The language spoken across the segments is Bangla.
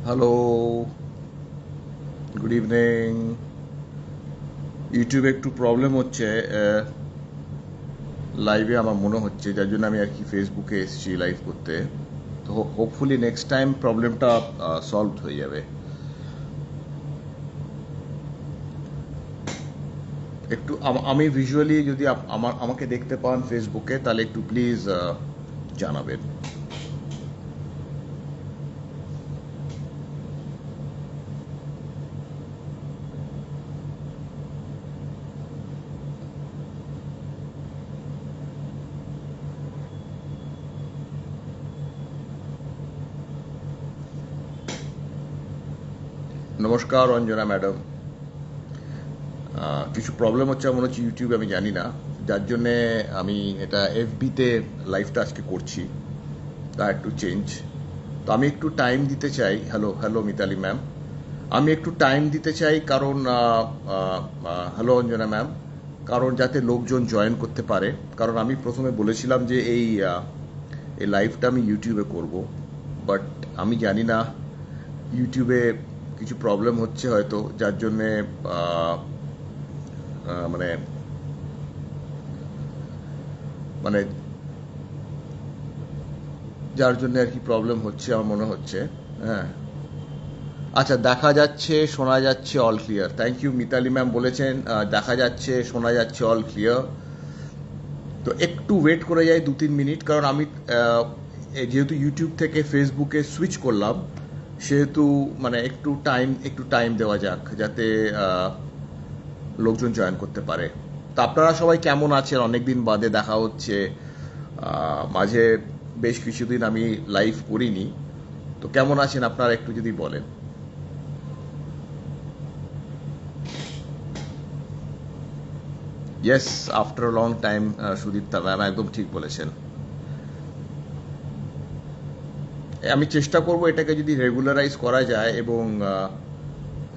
Hello, good evening. ইউটিউবে একটু প্রবলেম হচ্ছে লাইভে আমার মনে হচ্ছে, যার জন্য আমি আর কি ফেসবুকে এসেছি লাইভ করতে। তো হোপফুলি নেক্সট টাইম প্রবলেমটা সলভ হয়ে যাবে। একটু আমি ভিজুয়ালি যদি আমাকে দেখতে পান ফেসবুকে, তাহলে একটু প্লিজ জানাবেন। নমস্কার অঞ্জনা ম্যাডাম। কিছু প্রবলেম হচ্ছে মনে হচ্ছে ইউটিউবে, আমি জানি না, যার জন্যে আমি এটা এফবিতে লাইভটা আজকে করছি। তা একটু চেঞ্জ। তো আমি একটু টাইম দিতে চাই। হ্যালো হ্যালো মিতালি ম্যাম, আমি একটু টাইম দিতে চাই, কারণ হ্যালো অঞ্জনা ম্যাম, কারণ যাতে লোকজন জয়েন করতে পারে। কারণ আমি প্রথমে বলেছিলাম যে এই লাইভটা আমি ইউটিউবে করব, বাট আমি জানি না, ইউটিউবে কিছু প্রবলেম হচ্ছে হয়তো, যার জন্যে মানে মানে যার জন্য আর কি প্রবলেম হচ্ছে আমার মনে হচ্ছে। হ্যাঁ, আচ্ছা, দেখা যাচ্ছে শোনা যাচ্ছে all clear. Thank you Mitali ma'am, বলেছেন দেখা যাচ্ছে শোনা যাচ্ছে অল ক্লিয়ার। তো একটু ওয়েট করে যাই 2-3 মিনিট, কারণ আমি যেহেতু ইউটিউব থেকে ফেসবুকে সুইচ করলাম, সেহেতু মানে একটু টাইম দেওয়া যাক, যাতে লোকজন জয়েন করতে পারে। তো আপনারা সবাই কেমন আছেন? অনেকদিন বাদে দেখা হচ্ছে। মাঝে বেশ কিছুদিন আমি লাইভ করিনি। তো কেমন আছেন আপনারা, একটু যদি বলেন। Yes, after long time. Sudipta ma'am একদম ঠিক বলেছেন। আমি চেষ্টা করব এটাকে যদি রেগুলারাইজ করা যায়, এবং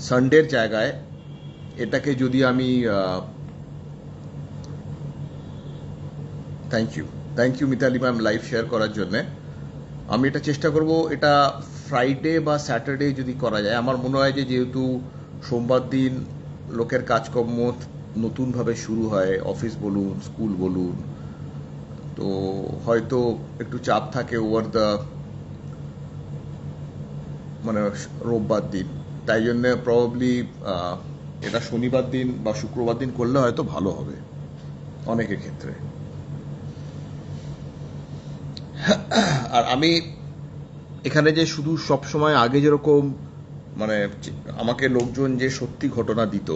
সানডের জায়গায় এটাকে যদি আমি thank you, thank you Mitali ma'am live share করার জন্যে। আমি এটা চেষ্টা করব এটা ফ্রাইডে বা স্যাটারডে যদি করা যায়। আমার মনে হয় যে যেহেতু সোমবার দিন লোকের কাজকর্ম নতুনভাবে শুরু হয়, অফিস বলুন স্কুল বলুন, তো হয়তো একটু চাপ থাকে ওভার দ্য মানে রোববার দিন। তাই জন্য প্রবাবলি এটা শনিবার দিন বা শুক্রবার দিন করলে হয়তো ভালো হবে অনেকের ক্ষেত্রে। আর আমি এখানে যে শুধু সব সময় আগে যেরকম মানে আমাকে লোকজন যে সত্যি ঘটনা দিত,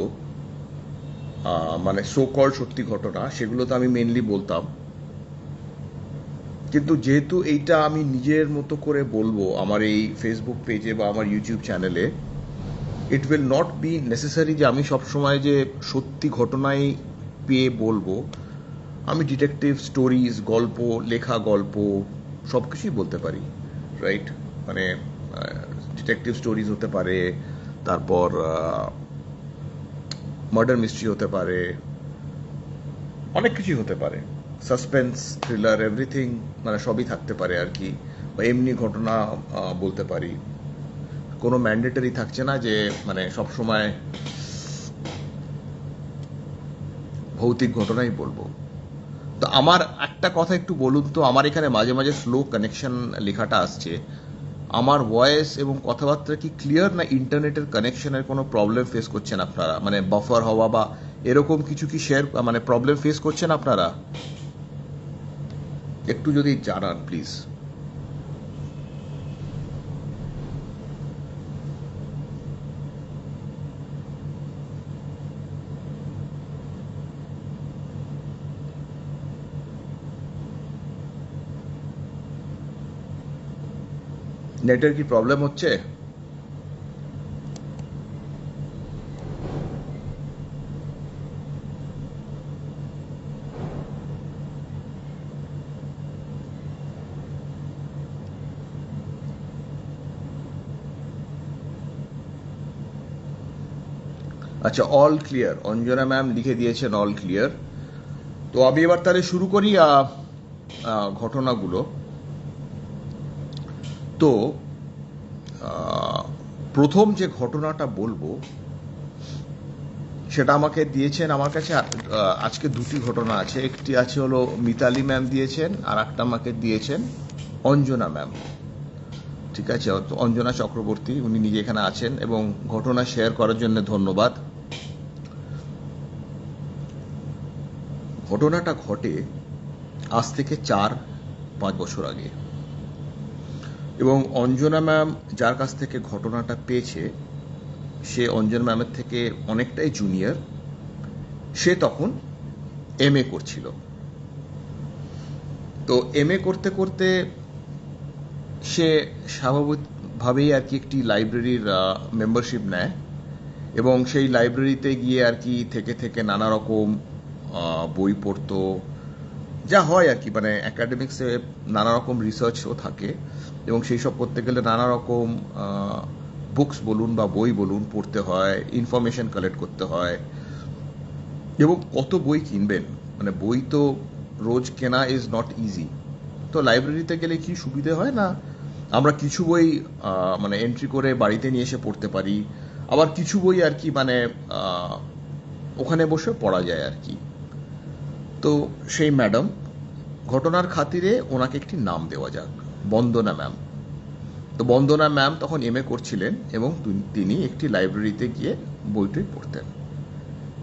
মানে সো কল সত্যি ঘটনা, সেগুলো তো আমি মেনলি বলতাম। কিন্তু যেহেতু এইটা আমি নিজের মতো করে বলবো আমার এই ফেসবুক পেজে বা আমার ইউটিউব চ্যানেলে, it will not be necessary যে আমি সবসময় যে সত্যি ঘটনাই পেয়ে বলবো। আমি ডিটেকটিভ স্টোরিজ, গল্প, লেখা গল্প সব কিছুই বলতে পারি, রাইট? মানে ডিটেকটিভ স্টোরিজ হতে পারে, তারপর মার্ডার মিস্ট্রি হতে পারে, অনেক কিছুই হতে পারে, সাসপেন্স, থ্রিলার, এভরিথিং, মানে সবই থাকতে পারে আর কি। বা এমনি ঘটনা বলতে পারি। কোনো ম্যান্ডেটারি থাকছে না যে মানে সবসময় ভৌতিক ঘটনাই বলবো। তো আমার একটা কথা একটু বলুন তো, আমার এখানে মাঝে মাঝে স্লো কানেকশন লেখাটা আসছে। আমার ভয়েস এবং কথাবার্তা কি ক্লিয়ার, না ইন্টারনেটের কানেকশনের কোনো প্রবলেম ফেস করছেন আপনারা? মানে বাফার হওয়া বা এরকম কিছু কি শেয়ার মানে প্রবলেম ফেস করছেন আপনারা? একটু যদি জানান প্লিজ। নেটের কি প্রবলেম হচ্ছে? আচ্ছা, অল ক্লিয়ার, অঞ্জনা ম্যাম লিখে দিয়েছেন অল ক্লিয়ার। তো আমি এবার তাহলে শুরু করি ঘটনাগুলো। তো প্রথম যে ঘটনাটা বলবো সেটা আমাকে দিয়েছেন, আমার কাছে আজকে দুটি ঘটনা আছে। একটি আছে হলো মিতালি ম্যাম দিয়েছেন, আর একটা আমাকে দিয়েছেন অঞ্জনা ম্যাম। ঠিক আছে, তো অঞ্জনা চক্রবর্তী উনি নিজে এখানে আছেন এবং ঘটনা শেয়ার করার জন্য ধন্যবাদ। ঘটনাটা ঘটে আজ থেকে 4-5 বছর আগে, এবং অঞ্জনা ম্যাম যার কাছ থেকে ঘটনাটা পেয়েছে সে অঞ্জনা ম্যামের থেকে অনেকটাই জুনিয়র। সে তখন এমএ করছিল। তো এমএ করতে করতে সে স্বাভাবিকভাবেই আর কি একটি লাইব্রেরির মেম্বারশিপ নেয়, এবং সেই লাইব্রেরিতে গিয়ে আর কি থেকে থেকে নানা রকম বই পড়তো, যা হয় আর কি, মানে একাডেমিক্সে নানা রকম রিসার্চও থাকে, এবং সেই সব করতে গেলে নানা রকম বুকস বলুন বা বই বলুন পড়তে হয়, ইনফরমেশন কালেক্ট করতে হয়। এবং কত বই কিনবেন, মানে বই তো রোজ কেনা ইজ নট ইজি। তো লাইব্রেরিতে গেলে কি সুবিধে হয় না, আমরা কিছু বই মানে এন্ট্রি করে বাড়িতে নিয়ে এসে পড়তে পারি, আবার কিছু বই আর কি মানে ওখানে বসে পড়া যায় আর কি। তো সেই ম্যাডাম, ঘটনার খাতিরে ওনাকে একটি নাম দেওয়া যাক, বন্দনা ম্যাম। তো বন্দনা ম্যাম তখন এমএ করছিলেন এবং তিনি একটি লাইব্রেরিতে গিয়ে বইটই পড়তেন,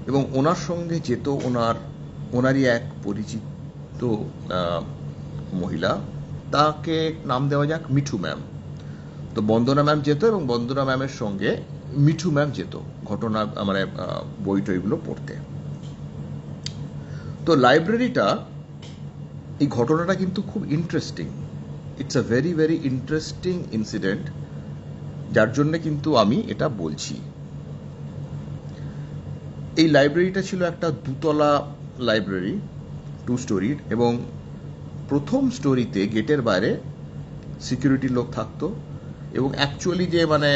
এবং ওনার সঙ্গে যেত ওনারই এক পরিচিত মহিলা, তাকে নাম দেওয়া যাক মিঠু ম্যাম। তো বন্দনা ম্যাম যেত এবং বন্দনা ম্যামের সঙ্গে মিঠু ম্যাম যেত ঘটনা মানে বই টইগুলো পড়তে। তো লাইব্রেরিটা, এই ঘটনাটা কিন্তু খুব interesting. It's a very very interesting incident, যার জন্য কিন্তু আমি এটা বলছি। এই লাইব্রেরিটা ছিল একটা দুতলা লাইব্রেরি, 2 স্টোরির, এবং প্রথম স্টোরিতে গেটের বাইরে সিকিউরিটি লোক থাকতো, এবং অ্যাকচুয়ালি যে মানে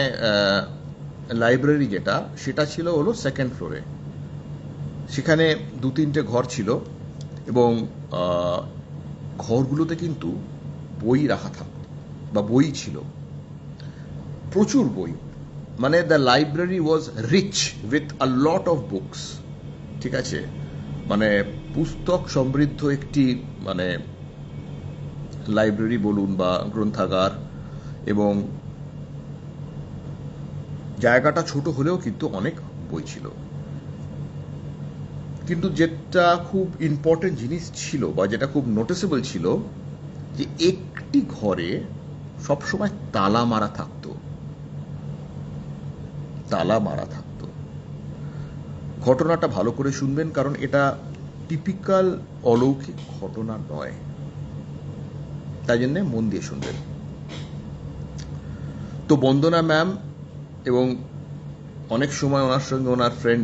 লাইব্রেরি যেটা সেটা ছিল হলো 2nd ফ্লোরে। সেখানে 2-3টে ঘর ছিল, এবং ঘরগুলোতে কিন্তু বই রাখা থাকতো বা বই ছিল, প্রচুর বই। মানে the library was rich with a lot of books. ঠিক আছে, মানে পুস্তক সমৃদ্ধ একটি মানে লাইব্রেরি বলুন বা গ্রন্থাগার, এবং জায়গাটা ছোট হলেও কিন্তু অনেক বই ছিল। কিন্তু যেটা খুব ইম্পর্টেন্ট জিনিস ছিল বা যেটা খুব নোটিসেবল ছিল, যে একটি ঘরে সবসময় তালা মারা থাকতো। তালা মারা থাকতো। ঘটনাটা ভালো করে শুনবেন, কারণ এটা টিপিক্যাল অলৌকিক ঘটনা নয়, তাই জন্য মন দিয়ে শুনবেন। তো বন্দনা ম্যাম এবং অনেক সময় ওনার সঙ্গে ওনার ফ্রেন্ড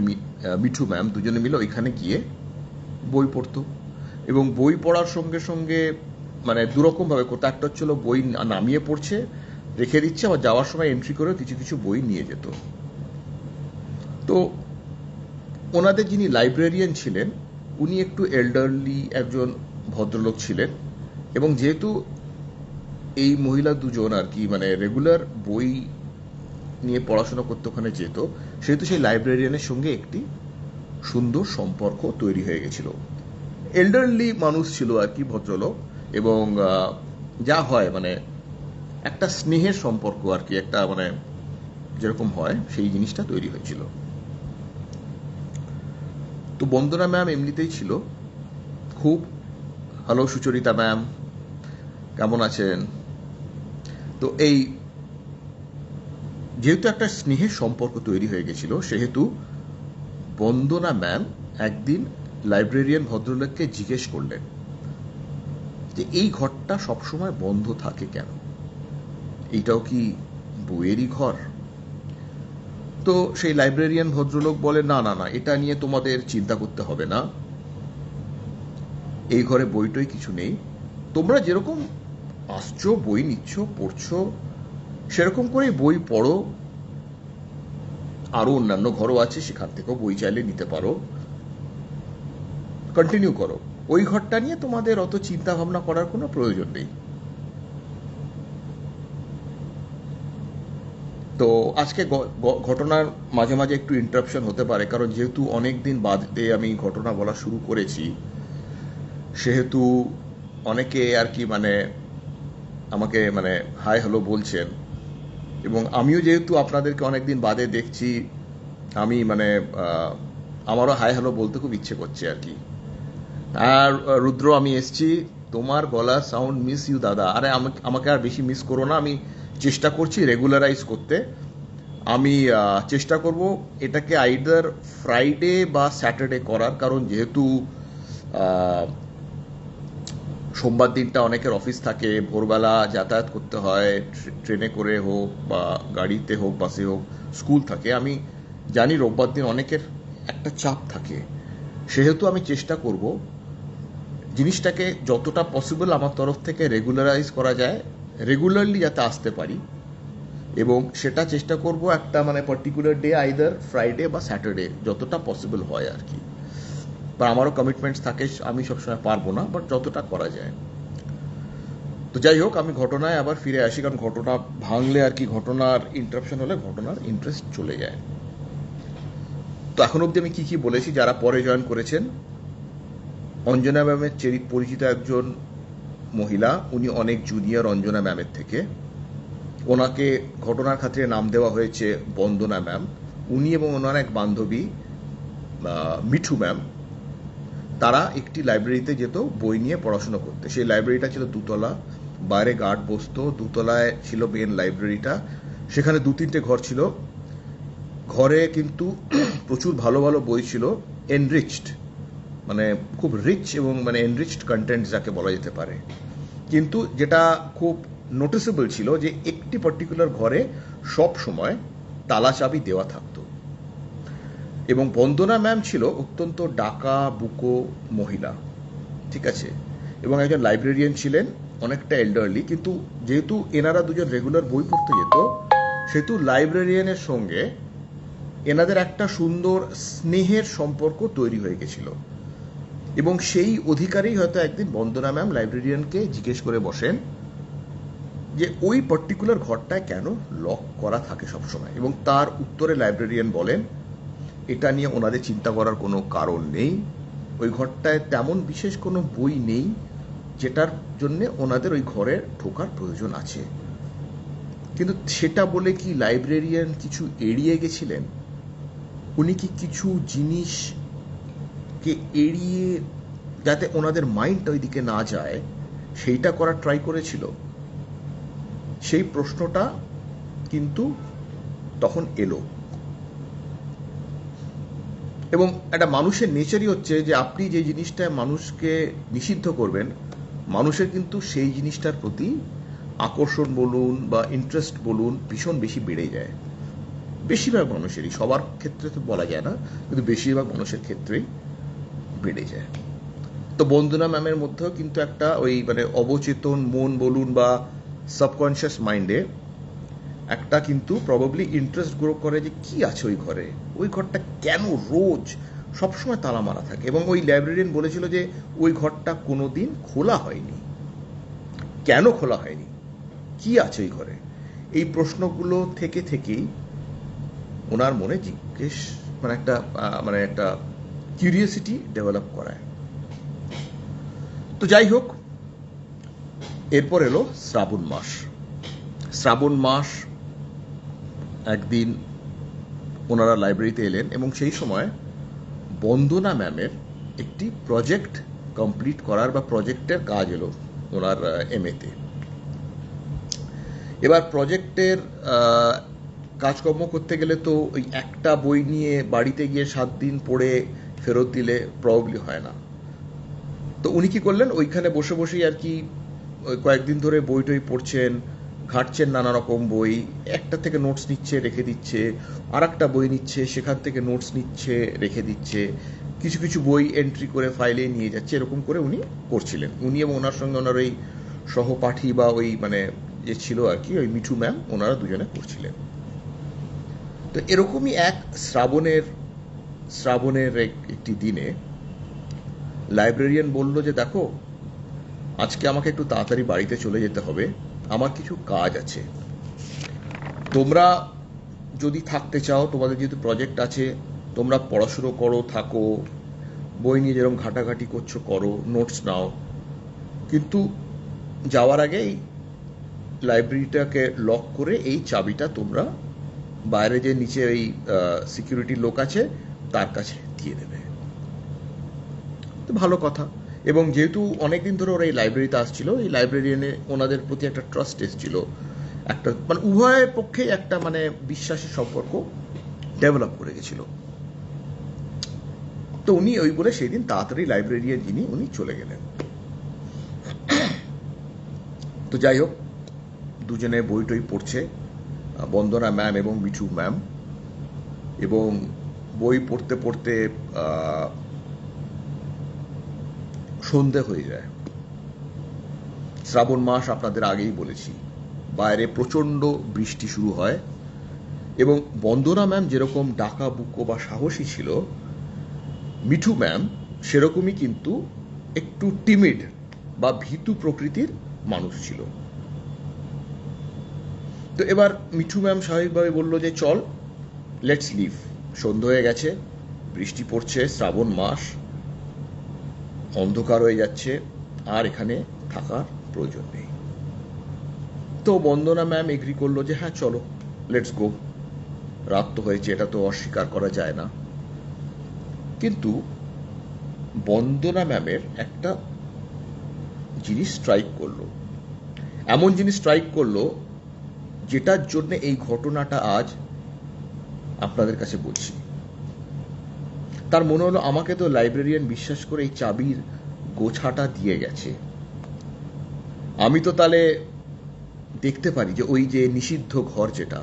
মিঠু ম্যাম দুজনে মিলে ওইখানে গিয়ে বই পড়তো, এবং বই পড়ার সঙ্গে সঙ্গে মানে দুরকম ভাবে করতো। একটা হচ্ছিল বই নামিয়ে পড়ছে, রেখে দিচ্ছে, আবার যাওয়ার সময় এন্ট্রি করে কিছু কিছু বই নিয়ে যেত। তো ওনাদের যিনি লাইব্রেরিয়ান ছিলেন উনি একটু এল্ডারলি একজন ভদ্রলোক ছিলেন, এবং যেহেতু এই মহিলা দুজন আর কি মানে রেগুলার বই নিয়ে পড়াশোনা করতে ওখানে যেত, সেহেতু সেই লাইব্রেরিয়ানের সঙ্গে একটি সুন্দর সম্পর্ক তৈরি হয়ে গেছিল। এল্ডারলি মানুষ ছিল আর কি, ভদ্রলোক, এবং যা হয় মানে একটা স্নেহের সম্পর্ক আর কি, একটা মানে যেরকম হয় সেই জিনিসটা তৈরি হয়েছিল। তো বন্দনা ম্যাম এমনিতেই ছিল খুব, হ্যালো সুচরিতা ম্যাম, কেমন আছেন? তো এই যেহেতু একটা স্নেহের সম্পর্ক তৈরি হয়ে গেছিল, সেহেতু বন্দনা ম্যাম একদিন লাইব্রেরিয়ান ভদ্রলোককে জিজ্ঞেস করলেন যে এই ঘরটা সবসময় বন্ধ থাকে কেন, এইটাও কি বইয়েরই ঘর? তো সেই লাইব্রেরিয়ান ভদ্রলোক বলে, না না না, এটা নিয়ে তোমাদের চিন্তা করতে হবে না, এই ঘরে বইটই কিছু নেই, তোমরা যেরকম আসছো বই নিচ্ছ পড়ছো সেরকম করে বই পড়ো, আরো অন্যান্য ঘরও আছে সেখান থেকেও বই চাইলে নিতে পারো, কন্টিনিউ করো, ওই ঘরটা নিয়ে তোমাদের অত চিন্তা ভাবনা করার কোনো প্রয়োজন নেই। তো আজকে ঘটনার মাঝে মাঝে একটু ইন্টারাপশন হতে পারে, কারণ যেহেতু অনেক দিন বাদে আমি ঘটনা বলা শুরু করেছি, সেহেতু অনেকে আর কি মানে আমাকে মানে হাই হ্যালো বলছেন, এবং আমিও যেহেতু আপনাদেরকে অনেকদিন বাদে দেখছি, আমি মানে আমারও হাই হ্যালো বলতে খুব ইচ্ছে করছে আর কি। আর রুদ্র, আমি এসছি, তোমার গলা সাউন্ড মিস ইউ দাদা। আরে আমাকে আর বেশি মিস করো না, আমি চেষ্টা করছি রেগুলারাইজ করতে। আমি চেষ্টা করব এটাকে আইদার ফ্রাইডে বা স্যাটারডে করার, কারণ যেহেতু আহ, সোমবার দিনটা অনেকের অফিস থাকে, ভোরবেলা যাতায়াত করতে হয়, ট্রেনে করে হোক বা গাড়িতে হোক, বাসে হোক, স্কুল থাকে। আমি জানি রোববার দিন অনেকের একটা চাপ থাকে, সেহেতু আমি চেষ্টা করব জিনিসটাকে যতটা পসিবল আমার তরফ থেকে রেগুলারাইজ করা যায়, রেগুলারলি যাতে আসতে পারি, এবং সেটা চেষ্টা করব একটা মানে পার্টিকুলার ডে, আইদার ফ্রাইডে বা স্যাটারডে, যতটা পসিবল হয় আর কি। বা আমারও কমিটমেন্টস থাকে, আমি সবসময় পারবো না, বাট যতটা করা যায়। তো যাই হোক, আমি ঘটনায় আবার ফিরে আসি, কারণ ঘটনা ভাঙলে আর কি, ঘটনার ইন্টারাপশন হলে ঘটনার ইন্টারেস্ট চলে যায়। তো এখন অবধি আমি কি কি বলেছি, যারা পরে জয়েন করেছেন, অঞ্জনা ম্যামের পরিচিত একজন মহিলা, উনি অনেক জুনিয়র অঞ্জনা ম্যামের থেকে। ওনাকে ঘটনার খাতিরে নাম দেওয়া হয়েছে বন্দনা ম্যাম। উনি এবং ওনার এক বান্ধবী মিঠু ম্যাম, তারা একটি লাইব্রেরিতে যেত বই নিয়ে পড়াশোনা করতে। সেই লাইব্রেরিটা ছিল দুতলা, বাইরে গার্ড বসতো, দুতলায় ছিল মেন লাইব্রেরিটা। সেখানে 2-3টে ঘর ছিল, ঘরে কিন্তু প্রচুর ভালো ভালো বই ছিল, এনরিচড, মানে খুব রিচ এবং মানে এনরিচড কন্টেন্ট যাকে বলা যেতে পারে। কিন্তু যেটা খুব নোটিসেবল ছিল যে একটি পার্টিকুলার ঘরে সব সময় তালা চাবি দেওয়া থাকতো, এবং বন্দনা ম্যাম ছিল অত্যন্ত ডাকা বুকো মহিলা, ঠিক আছে, এবং একজন লাইব্রেরিয়ান ছিলেন, অনেকটা এল্ডারলি। কিন্তু যেহেতু এনারা দুজন রেগুলার বই পড়তে যেত, সেহেতু লাইব্রেরিয়ানের সঙ্গে এনাদের একটা সুন্দর স্নেহের সম্পর্ক তৈরি হয়ে গেছিল। এবং সেই অধিকারেই হয়তো একদিন বন্দনা ম্যাম লাইব্রেরিয়ানকে জিজ্ঞেস করে বসেন যে ওই পার্টিকুলার ঘরটায় কেন লক করা থাকে সবসময়, এবং তার উত্তরে লাইব্রেরিয়ান বলেন এটা নিয়ে ওনাদের চিন্তা করার কোনো কারণ নেই, ওই ঘরটায় তেমন বিশেষ কোনো বই নেই যেটার জন্য ওনাদের ওই ঘরে ঢোকার প্রয়োজন আছে। কিন্তু সেটা বলে কি লাইব্রেরিয়ান কিছু এড়িয়ে গেছিলেন? উনি কি কিছু জিনিসকে এড়িয়ে, যাতে ওনাদের মাইন্ডটা ওইদিকে না যায়, সেইটা করার ট্রাই করেছিল? সেই প্রশ্নটা কিন্তু তখন এলো। এবং একটা মানুষের নেচারই হচ্ছে যে আপনি যে জিনিসটা মানুষকে নিষিদ্ধ করবেন, মানুষের কিন্তু সেই জিনিসটার প্রতি আকর্ষণ বলুন বা ইন্টারেস্ট বলুন ভীষণ বেশি বেড়ে যায়। বেশিরভাগ মানুষেরই, সবার ক্ষেত্রে তো বলা যায় না, কিন্তু বেশিরভাগ মানুষের ক্ষেত্রেই বেড়ে যায়। তো বন্দনা ম্যামের মধ্যেও কিন্তু একটা ওই মানে অবচেতন মন বলুন বা সাবকনশিয়াস মাইন্ডে একটা কিন্তু প্রবাবলি ইন্টারেস্ট গ্রো করে যে কি আছে ওই ঘরে, ওই ঘরটা কেন রোজ সবসময় তালা মারা থাকে। এবং ওই লাইব্রেরিয়ান বলেছিল যে ওই ঘরটা কোনোদিন খোলা হয়নি, কেন খোলা হয়নি, কি আছে ওই ঘরে, এই প্রশ্নগুলো থেকে থেকেই ওনার মনে জিজ্ঞেস মানে একটা কিউরিওসিটি ডেভেলপ করায়। তো যাই হোক, এরপর এলো শ্রাবণ মাস। শ্রাবণ মাস একদিন ওনারা লাইব্রেরিতে এলেন, এবং সেই সময় বন্দনা ম্যামের একটি প্রজেক্ট কমপ্লিট করার বা প্রজেক্টের কাজ এলো ওনার এমএতে। এবার প্রজেক্টের কাজকর্ম করতে গেলে তো ওই একটা বই নিয়ে বাড়িতে গিয়ে 7 দিন পড়ে ফেরত দিলে প্রবাবলি হয় না। তো উনি কি করলেন, ওইখানে বসে বসেই আর কি ওই কয়েকদিন ধরে বই টই পড়ছেন, ঘাঁটছেন নানা রকম বই, একটা থেকে নোটস নিচ্ছে রেখে দিচ্ছে, আর একটা বই নিচ্ছে সেখান থেকে নোটস নিচ্ছে রেখে দিচ্ছে, কিছু কিছু বই এন্ট্রি করে ফাইলে নিয়ে যাচ্ছে, এরকম করে উনি করছিলেন। উনি এবং ওনার সঙ্গে ওনার ওই সহপাঠী বা ওই মানে যে ছিল আর কি, ওই মিঠু ম্যাম, ওনারা দুজনে করছিলেন। তো এরকমই এক শ্রাবণের একটি দিনে লাইব্রেরিয়ান বলল যে দেখো, আজকে আমাকে একটু তাড়াতাড়ি বাড়িতে চলে যেতে হবে, আমার কিছু কাজ আছে। তোমরা যদি থাকতে চাও, তোমাদের যেহেতু প্রজেক্ট আছে, তোমরা পড়াশুনো করো, থাকো, বই নিয়ে যেরকম ঘাটাঘাটি করছো করো, নোটস নাও, কিন্তু যাওয়ার আগে এই লাইব্রেরিটাকে লক করে এই চাবিটা তোমরা বাইরে যে নিচে ওই সিকিউরিটি লোক আছে তার কাছে দিয়ে দেবে। তো ভালো কথা। এবং যেহেতু অনেকদিন ধরে ওরা এই লাইব্রেরিতে আসছিল, এই লাইব্রেরিয়ানে ওনাদের প্রতি একটা ট্রাস্ট এসেছিল, একটা মানে উভয়ের পক্ষেই একটা মানে বিশ্বাসের সম্পর্ক ডেভেলপ করে গেছিল। তো উনি ওই বলে সেই দিন তাড়াতাড়ি লাইব্রেরিয়ান যিনি উনি চলে গেলেন। তো যাই হোক, দুজনে বই টই পড়ছে, বন্দনা ম্যাম এবং মিঠু ম্যাম, এবং বই পড়তে পড়তে সন্ধে হয়ে যায়। শ্রাবণ মাস আপনাদের আগেই বলেছি, বাইরে প্রচণ্ড বৃষ্টি শুরু হয়, এবং বন্দনা ম্যাম যেরকম ডাকা বুকো বা সাহসী ছিল, মিঠু ম্যাম সেরকমই কিন্তু একটু টিমিড বা ভীতু প্রকৃতির মানুষ ছিল। তো এবার মিঠু ম্যাম স্বাভাবিকভাবে বলল যে চল, লেটস লিভ, সন্ধ্যা হয়ে গেছে, বৃষ্টি পড়ছে, শ্রাবণ মাস, অন্ধকার হয়ে যাচ্ছে, আর এখানে থাকার প্রয়োজন নেই। তো বন্দনা ম্যাম এগ্রি করলো যে হ্যাঁ চলো, লেটস গো, রাত তো হয়েছে, এটা তো অস্বীকার করা যায় না। কিন্তু বন্দনা ম্যামের একটা জিনিস স্ট্রাইক করলো, এমন জিনিস স্ট্রাইক করলো যেটার জন্য এই ঘটনাটা আজ আপনাদের কাছে বলছি। তার মনে হলো আমাকে তো লাইব্রেরিয়ান বিশ্বাস করে এই চাবির গোছাটা দিয়ে গেছে, আমি তো তাহলে দেখতে পারি যে ওই যে নিষিদ্ধ ঘর, যেটা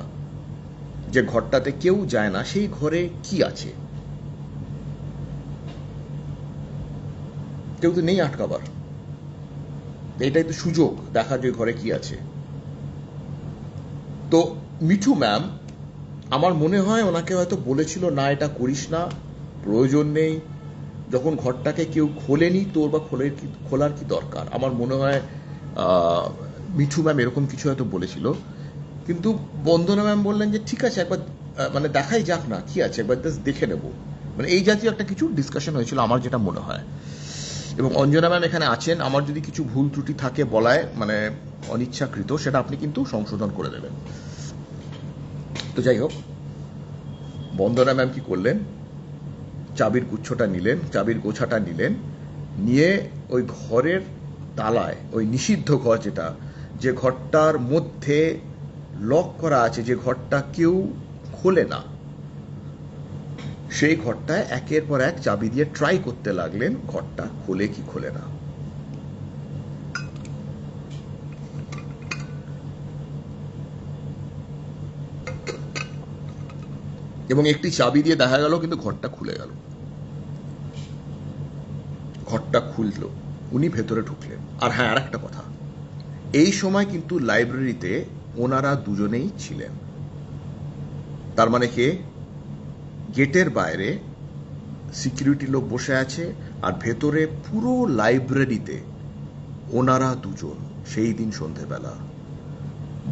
যে ঘরটাতে কেউ যায় না, সেই ঘরে কি আছে। কেউ তো নেই আটকাবার, এটাই তো সুযোগ দেখার যে ঘরে কি আছে। তো মিঠু ম্যাম, আমার মনে হয় ওনাকে হয়তো বলেছিল না এটা করিস না, প্রয়োজন নেই, যখন ঘরটাকে কেউ খোলেনি তোর বা খোলার কি দরকার। আমার মনে হয় মিঠু ম্যাম এরকম কিছু হয়তো বলেছিল। কিন্তু বন্দনা ম্যাম বললেন যে ঠিক আছে, একবার মানে দেখাই যাক না কি আছে, একবার দেখে নেব, মানে এই জাতীয় একটা কিছু ডিসকাশন হয়েছিল আমার যেটা মনে হয়। এবং অঞ্জনা ম্যাম এখানে আছেন, আমার যদি কিছু ভুল ত্রুটি থাকে বলায় মানে অনিচ্ছাকৃত, সেটা আপনি কিন্তু সংশোধন করে দেবেন। তো যাই হোক, বন্দনা ম্যাম কি করলেন, চাবির গুচ্ছটা নিলেন, চাবির গোছাটা নিলেন, নিয়ে ওই ঘরের তালায়, ওই নিষিদ্ধ ঘর যেটা, যে ঘরটার মধ্যে লক করা আছে, যে ঘরটা কেউ খোলে না, সেই ঘরটায় একের পর এক চাবি দিয়ে ট্রাই করতে লাগলেন ঘরটা খোলে কি খোলে না। এবং একটি চাবি দিয়ে দেখা গেল কিন্তু ঘরটা খুলে গেল, ঘরটা খুলল, উনি ভেতরে ঢুকলেন। আর হ্যাঁ, আর একটা কথা, এই সময় কিন্তু লাইব্রেরিতে ওনারা দুজনেই ছিলেন। তার মানে কে, গেটের বাইরে সিকিউরিটি লোক বসে আছে, আর ভেতরে পুরো লাইব্রেরিতে ওনারা দুজন সেই দিন সন্ধেবেলা,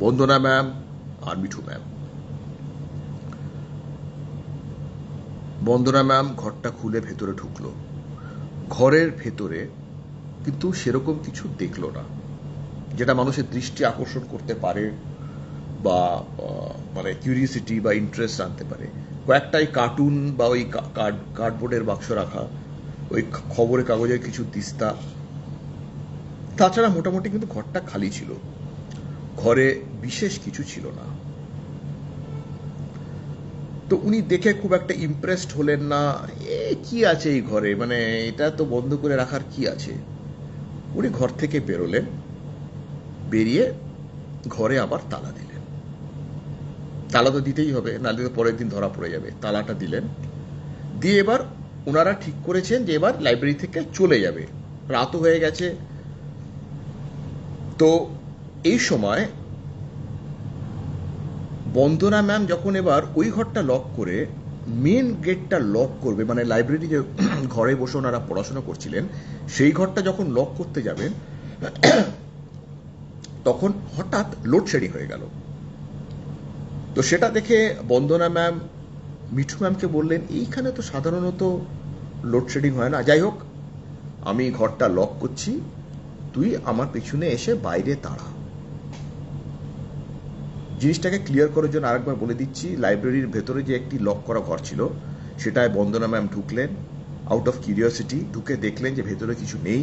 বন্দনা ম্যাম আর মিঠু ম্যাম। বন্দনা ম্যাম ঘরটা খুলে ভেতরে ঢুকলো, ঘরের ভেতরে কিন্তু সেরকম কিছু দেখলো না যেটা মানুষের দৃষ্টি আকর্ষণ করতে পারে বা মানে কিউরিয়াসিটি বা ইন্টারেস্ট আনতে পারে। কয়েকটাই কার্টুন বা ওই কার্ডবোর্ডের বাক্স রাখা, ওই খবরের কাগজের কিছু দিস্তা, তাছাড়া মোটামুটি কিন্তু ঘরটা খালি ছিল, ঘরে বিশেষ কিছু ছিল না। তো উনি দেখে খুব একটা ইমপ্রেসড হলেন না, কি আছে এই ঘরে, মানে এটা তো বন্ধ করে রাখার কি আছে। উনি ঘর থেকে বেরোলেন, বেরিয়ে ঘরে আবার তালা দিলেন। তালা তো দিতেই হবে, নাহলে তো পরের দিন ধরা পড়ে যাবে। তালাটা দিলেন, দিয়ে এবার ওনারা ঠিক করেছেন যে এবার লাইব্রেরি থেকে চলে যাবে, রাতও হয়ে গেছে। তো এই সময় বন্দনা ম্যাম যখন এবার ওই ঘরটা লক করে মেন গেটটা লক করবে, মানে লাইব্রেরি যে ঘরে বসে ওনারা পড়াশোনা করছিলেন সেই ঘরটা যখন লক করতে যাবেন, তখন হঠাৎ লোডশেডিং হয়ে গেল। তো সেটা দেখে বন্দনা ম্যাম মিঠু ম্যামকে বললেন, এইখানে তো সাধারণত লোডশেডিং হয় না, যাই হোক আমি ঘরটা লক করছি, তুই আমার পেছনে এসে বাইরে দাঁড়া। জিনিসটাকে ক্লিয়ার করার জন্য আরেকবার বলে দিচ্ছি, লাইব্রেরির ভেতরে যে একটি লক করা ঘর ছিল সেটায় বন্দনা ম্যাম ঢুকলেন আউট অফ কিউরিওসিটি, ঢুকে দেখলেন যে ভেতরে কিছু নেই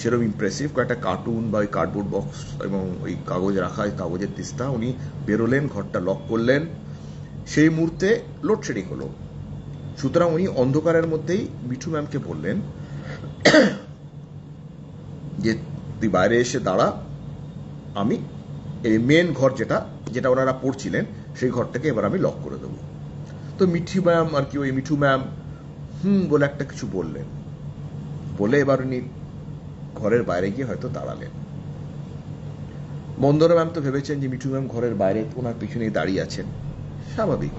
সেরকম ইমপ্রেসিভ, কয়েকটা কার্টুন বা ওই কার্ডবোর্ড বক্স এবং ওই কাগজ রাখা, কাগজের তিস্তা। উনি বেরোলেন, ঘরটা লক করলেন, সেই মুহূর্তে লোডশেডিং হলো। সুতরাং উনি অন্ধকারের মধ্যেই মিঠু ম্যামকে বললেন যে তুই বাইরে এসে দাঁড়া, আমি এই মেন ঘর যেটা যেটা ওনারা পড়ছিলেন সেই ঘরটাকে এবার আমি লক করে দেবো। তো মিঠু ম্যাম আর কি, ওই মিঠু ম্যাম বলে একটা কিছু বললেন, বলে এবার উনি ঘরের বাইরে গিয়ে হয়তো দাঁড়ালেন। বন্দনা ম্যাম তো ভেবেছেন যে মিঠু ম্যাম ঘরের বাইরে ওনার পিছনেই দাঁড়িয়ে আছেন, স্বাভাবিক।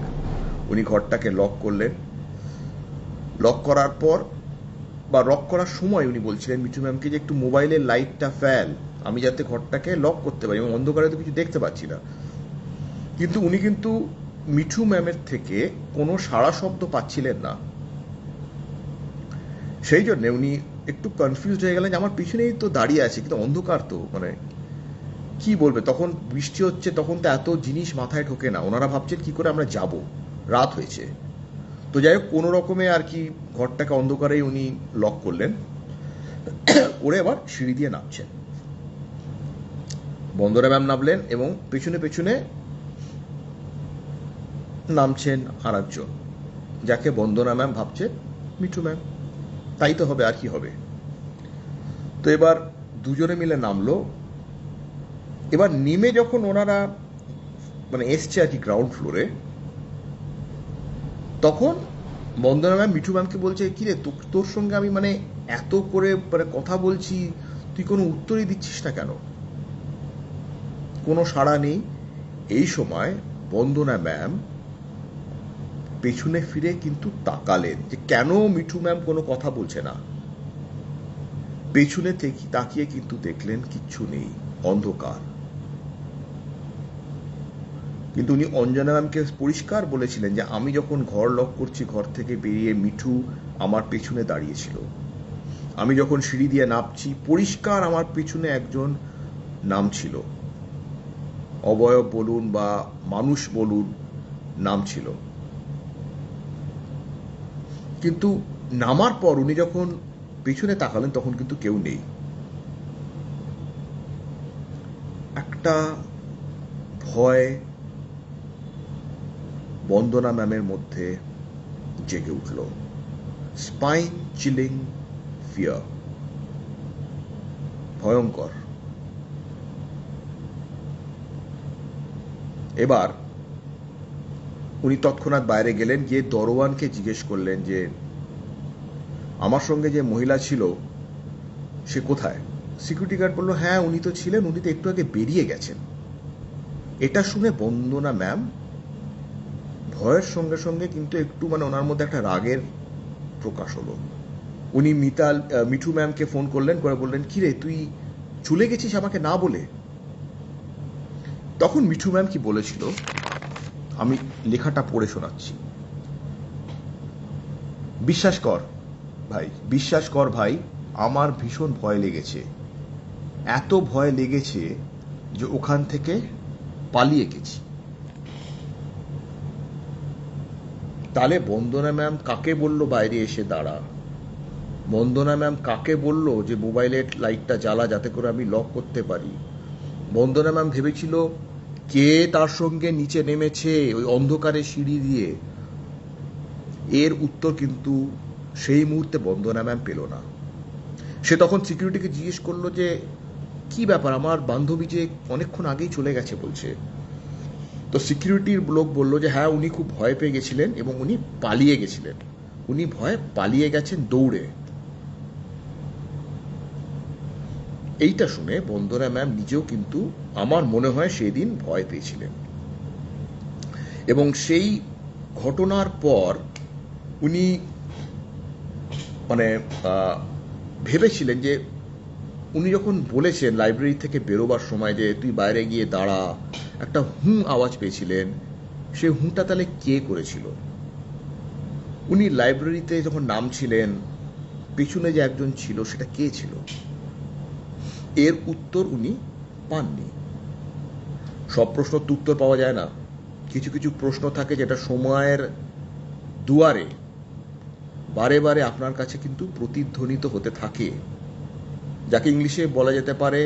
উনি ঘরটাকে লক করলেন, লক করার পর বা লক করার সময় উনি বলছিলেন মিঠু ম্যামকে যে একটু মোবাইলের লাইটটা ফেল, আমি যাতে ঘরটাকে লক করতে পারি, এবং অন্ধকারে তো কিছু দেখতে পাচ্ছি না। কিন্তু উনি কিন্তু মিঠু ম্যামের থেকে কোনো সাড়া শব্দ পাচ্ছিলেন না, সেই জন্য উনি একটু কনফিউজ হয়ে গেলেন যে আমার পিছনেই তো দাঁড়িয়ে আছে, কিন্তু অন্ধকার তো, মানে কি বলবে, তখন বৃষ্টি হচ্ছে, তখন তো এত জিনিস মাথায় ঢোকে না, ওনারা ভাবছেন কি করে আমরা যাব, রাত হয়েছে। তো যাই হোক কোনো রকমে আর কি ঘরটাকে অন্ধকারেই উনি লক করলেন, করে এবার সিঁড়ি দিয়ে নামছেন। বন্দনা ম্যাম নামলেন এবং পেছনে পেছনে নামছেন আরেকজন, যাকে বন্দনা ম্যাম ভাবছেন মিঠু ম্যাম, তাই তো হবে, আর কি হবে। তো এবার দুজনে মিলে নামলো। এবার নেমে যখন ওনারা মানে এসছে আর কি গ্রাউন্ড ফ্লোরে, তখন বন্দনা ম্যাম মিঠু ম্যামকে বলছে, কিরে তোর সঙ্গে আমি মানে এত করে মানে কথা বলছি, তুই কোনো উত্তরই দিচ্ছিস না কেন? কোনো সাড়া নেই। এই সময় বন্দনা ম্যাম পেছনে ফিরে কিন্তু তাকালেন যে কেন মিঠু ম্যাম কোনো কথা বলছে না। পেছনে তাকিয়ে কিন্তু দেখলেন কিচ্ছু নেই, অন্ধকার। কিন্তু উনি অঞ্জনা ম্যামকে পরিষ্কার বলেছিলেন যে আমি যখন ঘর লক করছি, ঘর থেকে বেরিয়ে মিঠু আমার পেছনে দাঁড়িয়েছিল, আমি যখন সিঁড়ি দিয়ে নামছি পরিষ্কার আমার পেছনে একজন নামছিল, অবয়ব বলুন বা মানুষ বলুন, নামছিল। কিন্তু নামার পর উনি যখন পেছনে তাকালেন তখন কিন্তু কেউ নেই। একটা ভয় বন্দনা ম্যামের মধ্যে জেগে উঠল, স্পাইন চিলিং ফিয়ার, ভয়ঙ্কর। এবার উনি তৎক্ষণাৎ বাইরে গেলেন, গিয়ে দরওয়ানকে জিজ্ঞেস করলেন যে আমার সঙ্গে যে মহিলা ছিল সে কোথায়? সিকিউরিটি গার্ড বলল, হ্যাঁ উনি তো ছিলেন, উনি তো একটু আগে বেরিয়ে গেছেন। এটা শুনে বন্দনা ম্যাম ভয়ের সঙ্গে সঙ্গে কিন্তু একটু মানে ওনার মধ্যে একটা রাগের প্রকাশ হলো। উনি মিঠু ম্যামকে ফোন করলেন, করে বললেন, কিরে তুই চলে গেছিস আমাকে না বলে? তখন মিঠু ম্যাম কি বলেছিল আমি লেখাটা পড়ে শোনাচ্ছি। বিশ্বাস কর ভাই, আমার ভীষণ ভয় লেগেছে, এত ভয় লেগেছে যে ওখান থেকে পালিয়ে গেছি। তাহলে বন্দনা ম্যাম কাকে বলল বাইরে এসে দাঁড়া? বন্দনা ম্যাম কাকে বলল যে মোবাইলের লাইটটা জ্বালা যাতে করে আমি লক করতে পারি? বন্দনা ম্যাম ভেবেছিল কে তার সঙ্গে নিচে নেমেছে ওই অন্ধকারে সিঁড়ি দিয়ে? এর উত্তর কিন্তু সেই মুহূর্তে বন্দনা ম্যাম পেল না। সে তখন সিকিউরিটিকে জিজ্ঞেস করলো যে কি ব্যাপার, আমার বান্ধবী যে অনেকক্ষণ আগেই চলে গেছে বলছে। তো সিকিউরিটির লোক বলল যে হ্যাঁ উনি খুব ভয় পেয়ে গেছিলেন এবং উনি পালিয়ে গেছিলেন, উনি ভয়ে পালিয়ে গেছেন দৌড়ে। এইটা শুনে বন্দনা ম্যাম নিজেও কিন্তু আমার মনে হয় সেদিন ভয় পেয়েছিলেন, এবং সেই ঘটনার পর উনি মানে ভেবেছিলেন যে উনি যখন বলেছেন লাইব্রেরি থেকে বেরোবার সময় যে তুই বাইরে গিয়ে দাঁড়া, একটা আওয়াজ পেয়েছিলেন, সে হুঁটা তাহলে কে করেছিল? উনি লাইব্রেরিতে যখন নাম ছিলেন, পিছনে যে একজন ছিল সেটা কে ছিল? এর উত্তর উনি পাননি। সব প্রশ্নের তো উত্তর পাওয়া যায় না। কিছু কিছু প্রশ্ন থাকে যেটা সময়ের দুয়ারে বারে বারে আপনার কাছে কিন্তু প্রতিধ্বনিত হতে থাকে, যাকে ইংলিশে বলা যেতে পারে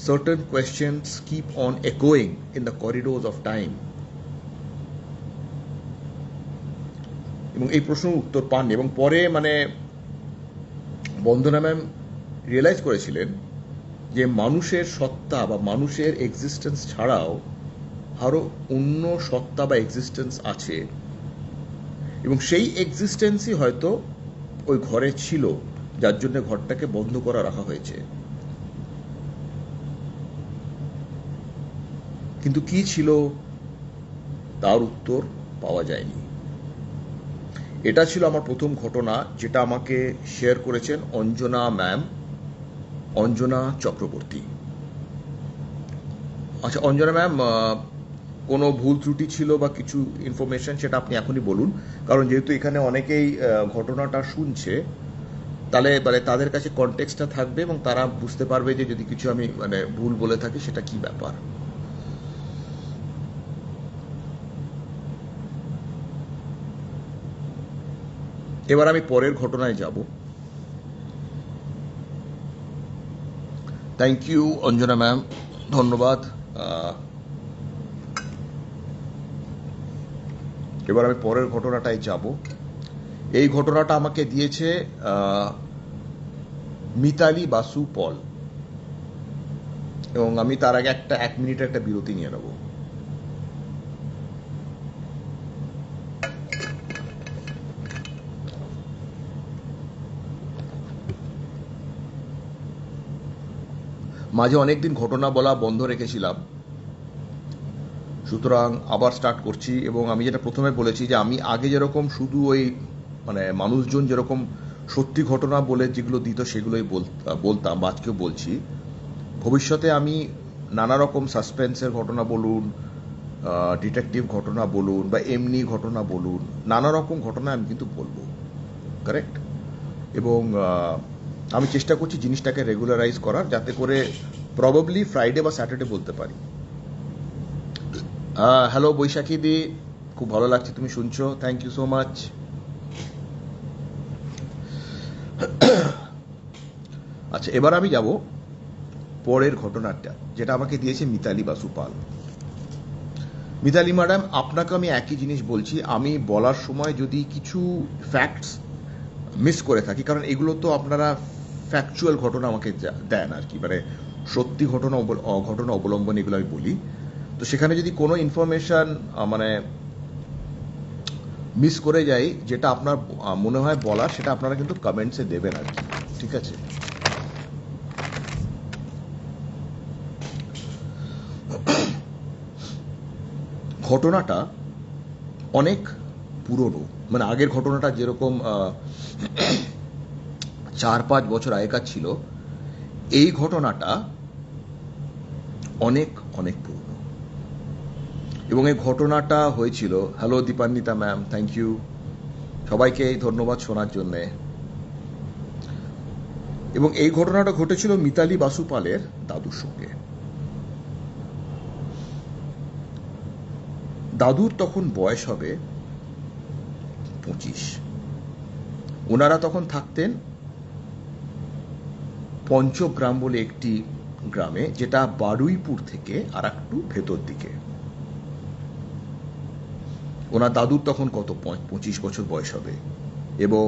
certain questions keep on echoing in the corridors of time. এবং এই প্রশ্নের উত্তর পাননি, এবং পরে বন্দনা ম্যাম রিয়েলাইজ করেছিলেন যে মানুষের সত্তা বা মানুষের এক্সিস্টেন্স ছাড়াও আরো অন্য সত্তা বা এক্সিস্টেন্স আছে, এবং সেই এক্সিস্টেন্সই হয়তো ওই ঘরে ছিল, যার জন্য ঘরটাকে বন্ধ করা রাখা হয়েছে। কিন্তু কি ছিল তার উত্তর পাওয়া যায়নি। এটা ছিল আমার প্রথম ঘটনা, যেটা আমাকে শেয়ার করেছেন অঞ্জনা ম্যাম, অঞ্জনা চক্রবর্তী। আচ্ছা অঞ্জনা ম্যাম, কোনো ভুল ত্রুটি ছিল বা কিছু ইনফরমেশন সেটা আপনি এখনই বলুন, কারণ যেহেতু এখানে অনেকেই ঘটনাটা শুনছে, তাহলে তাদের কাছে কনটেক্সটটা থাকবে এবং তারা বুঝতে পারবে যে যদি কিছু আমি ভুল বলে থাকি সেটা কি ব্যাপার। এবার আমি পরের ঘটনায় যাব। থ্যাংক ইউ অঞ্জনা ম্যাম, ধন্যবাদ। এবার আমি পরের ঘটনাটায় যাব। এই ঘটনাটা আমাকে দিয়েছে মিতালি বাসু পল, এবং আমি তার আগে এক মিনিটের একটা বিরতি নিয়ে নেব। মাঝে অনেকদিন ঘটনা বলা বন্ধ রেখেছিলাম, সুতরাং আবার স্টার্ট করছি। এবং আমি যেটা প্রথমে বলেছি যে আমি আগে যেরকম শুধু ওই মানুষজন যেরকম সত্যি ঘটনা বলে যেগুলো দিত সেগুলোই বলতাম, বা আজকেও বলছি। ভবিষ্যতে আমি নানা রকম সাসপেন্সের ঘটনা বলুন, ডিটেকটিভ ঘটনা বলুন, বা এমনি ঘটনা বলুন, নানা রকম ঘটনা আমি কিন্তু বলবো, কারেক্ট? এবং আমি চেষ্টা করছি জিনিসটাকে রেগুলারাইজ করার, যাতে করে প্রবাবলি ফ্রাইডে বা স্যাটারডে বলতে পারি। হ্যালো বৈশাখী দি, খুব ভালো লাগছে তুমি শুনছো, থ্যাংক ইউ সো মাচ। আচ্ছা এবার আমি যাব পরের ঘটনাটা, যেটা আমাকে দিয়েছে মিতালি বাসু পাল। মিতালি ম্যাডাম, আপনাকে আমি একই জিনিস বলছি, আমি বলার সময় যদি কিছু ফ্যাক্টস মিস করে থাকি, কারণ এগুলো তো আপনারা ফ্যাকচুয়াল ঘটনা আমাকে দেন আর কি, সত্যি ঘটনা অবলম্বন এগুলো আমি বলি, তো সেখানে যদি কোনো ইনফরমেশন মিস করে যাই, যেটা আপনার মনে হয় বলার, সেটা আপনারা কিন্তু কমেন্টসে দেবেন আর কি, ঠিক আছে? ঘটনাটা অনেক পুরনো, আগের ঘটনাটা যেরকম 4-5 বছর আগেকার ছিল, এই ঘটনাটা অনেক অনেক পুরনো। এবং এই ঘটনাটা হয়েছিল, hello Dipanwita ma'am, thank you, সবাইকে ধন্যবাদ শোনার জন্যে। এবং এই ঘটনাটা ঘটেছিল মিতালি বাসু পালের দাদুর সঙ্গে। দাদুর তখন বয়স হবে 25। ওনারা তখন থাকতেন পঞ্চগ্রাম বলে একটি গ্রামে, যেটা বারুইপুর থেকে আর একটু ভেতর দিকে। ওনার দাদুর তখন কত 25 বছর বয়স হবে, এবং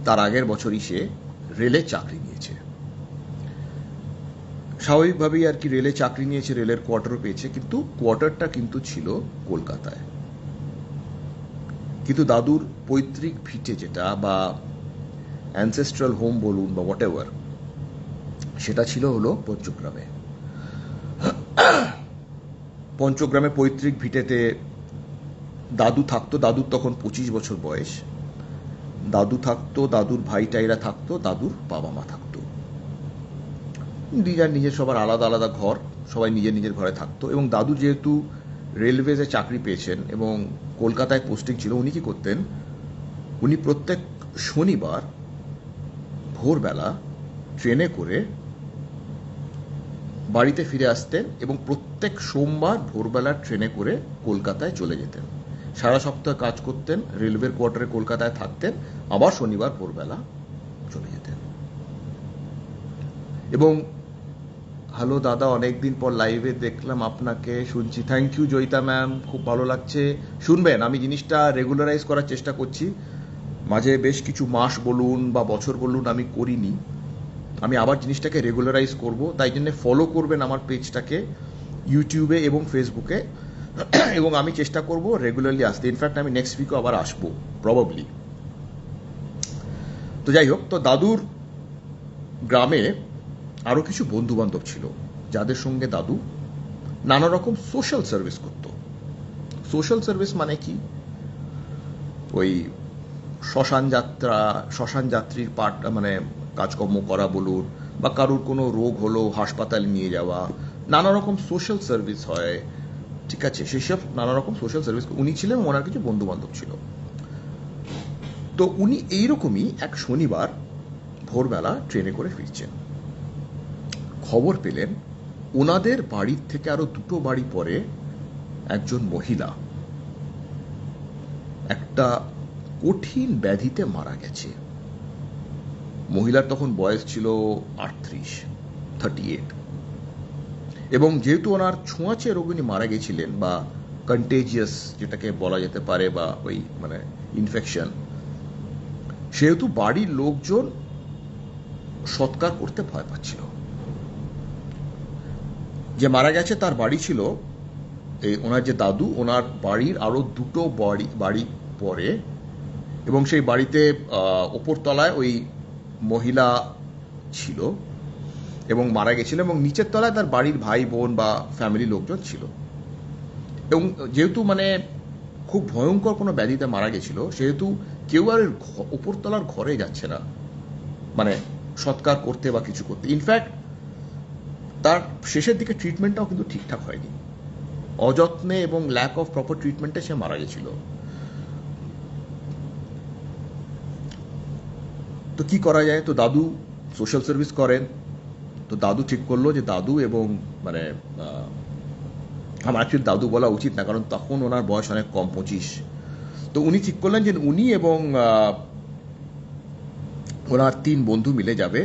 তার আগের বছরই সে রেলে চাকরি নিয়েছে। স্বাভাবিকভাবেই আর কি রেলে চাকরি নিয়েছে, রেলের কোয়ার্টারও পেয়েছে, কিন্তু কোয়ার্টারটা কিন্তু ছিল কলকাতায়। কিন্তু দাদুর পৈতৃক ভিটে যেটা, বা অ্যানসেস্ট্রাল হোম বলুন বা হোয়াট এভার, সেটা ছিল হলো পঞ্চগ্রামে। পঞ্চগ্রামে পৈতৃক ভিটেতে দাদু থাকতো। দাদুর তখন 25 বছর বয়স। দাদু থাকতো, দাদুর ভাইটাইরা থাকতো, দাদুর বাবা মা থাকতো। নিজের সবার আলাদা আলাদা ঘর, সবাই নিজের নিজের ঘরে থাকতো। এবং দাদু যেহেতু রেলওয়েজে চাকরি পেয়েছেন এবং কলকাতায় পোস্টিং ছিল। উনি কি করতেন, উনি প্রত্যেক শনিবার ভোরবেলা ট্রেনে করে বাড়িতে ফিরে আসতেন এবং প্রত্যেক সোমবার ভোরবেলা ট্রেনে করে কলকাতায় চলে যেতেন। সারা সপ্তাহ কাজ করতেন, রেলওয়ের কোয়ার্টারে কলকাতায় থাকতেন, আবার শনিবার ভোরবেলা চলে যেতেন। এবং হ্যালো দাদা, অনেকদিন পর লাইভে দেখলাম আপনাকে, শুনছি। থ্যাংক ইউ জয়িতা ম্যাম, খুব ভালো লাগছে। শুনবেন, আমি জিনিসটা রেগুলারাইজ করার চেষ্টা করছি। মাঝে বেশ কিছু মাস বলুন বা বছর বলুন আমি করিনি, আমি আবার জিনিসটাকে রেগুলারাইজ করব। তাই জন্য ফলো করবেন আমার পেজটাকে ইউটিউবে এবং ফেসবুকে, এবং আমি চেষ্টা করব রেগুলারলি আসতে। ইনফ্যাক্ট আমি নেক্সট উইকও আবার আসবো প্রবাবলি। তো যাই হোক, তো দাদুর গ্রামে আরও কিছু বন্ধু বান্ধব ছিল যাদের সঙ্গে দাদু নানা রকম সোশ্যাল সার্ভিস করত। সোশ্যাল সার্ভিস মানে কি, ওই শ্মশান যাত্রীর মানে কাজকর্ম করা বলুন, বা কারুর কোনো রোগ হলো হাসপাতালে নিয়ে যাওয়া, নানা রকম সোশ্যাল সার্ভিস হয়, ঠিক আছে, সেসব নানা রকম সোশ্যাল সার্ভিস উনি ছিলেন, ওনার কিছু বন্ধু বান্ধব ছিল। তো উনি এইরকমই এক শনিবার ভোরবেলা ট্রেনে করে ফিরছেন, খবর পেলেন ওনাদের বাড়ির থেকে আরো 2টো বাড়ি পরে একজন মহিলা একটা কঠিন ব্যাধিতে মারা গেছে। মহিলার তখন বয়স ছিল 38। এবং যেহেতু ওনার ছোঁয়াচে রোগ, উনি মারা গেছিলেন, বা কন্টেজিয়াস যেটাকে বলা যেতে পারে, বা ওই মানে ইনফেকশন, সেহেতু বাড়ির লোকজন সৎকার করতে ভয় পাচ্ছিল। যে মারা গেছে তার বাড়ি ছিল, এই ওনার যে দাদু, ওনার বাড়ির আরো 2টো বাড়ি পরে, এবং সেই বাড়িতে ওপরতলায় ওই মহিলা ছিল এবং মারা গেছিল, এবং নিচের তলায় তার বাড়ির ভাই বোন বা ফ্যামিলি লোকজন ছিল। এবং যেহেতু মানে খুব ভয়ঙ্কর কোনো ব্যাধিতে মারা গেছিল, সেহেতু কেউ আর ওপরতলার ঘরে যাচ্ছে না মানে সৎকার করতে বা কিছু করতে। ইনফ্যাক্ট তার শেষের দিকে ট্রিটমেন্টটাও কিন্তু ঠিকঠাক হয়নি, অযত্নে এবং ল্যাক অফ প্রপার ট্রিটমেন্টে সে মারা গেছিল। তো কি করা যায়, তো দাদু সোশ্যাল সার্ভিস করেন, তো দাদু ঠিক করলো যে দাদু এবং মানে আমার অ্যাকচুয়ালি দাদু বলা উচিত না, কারণ তখন ওনার বয়স অনেক কম, 25। তো উনি ঠিক করলেন যে উনি এবং ওনার 3 বন্ধু মিলে যাবে,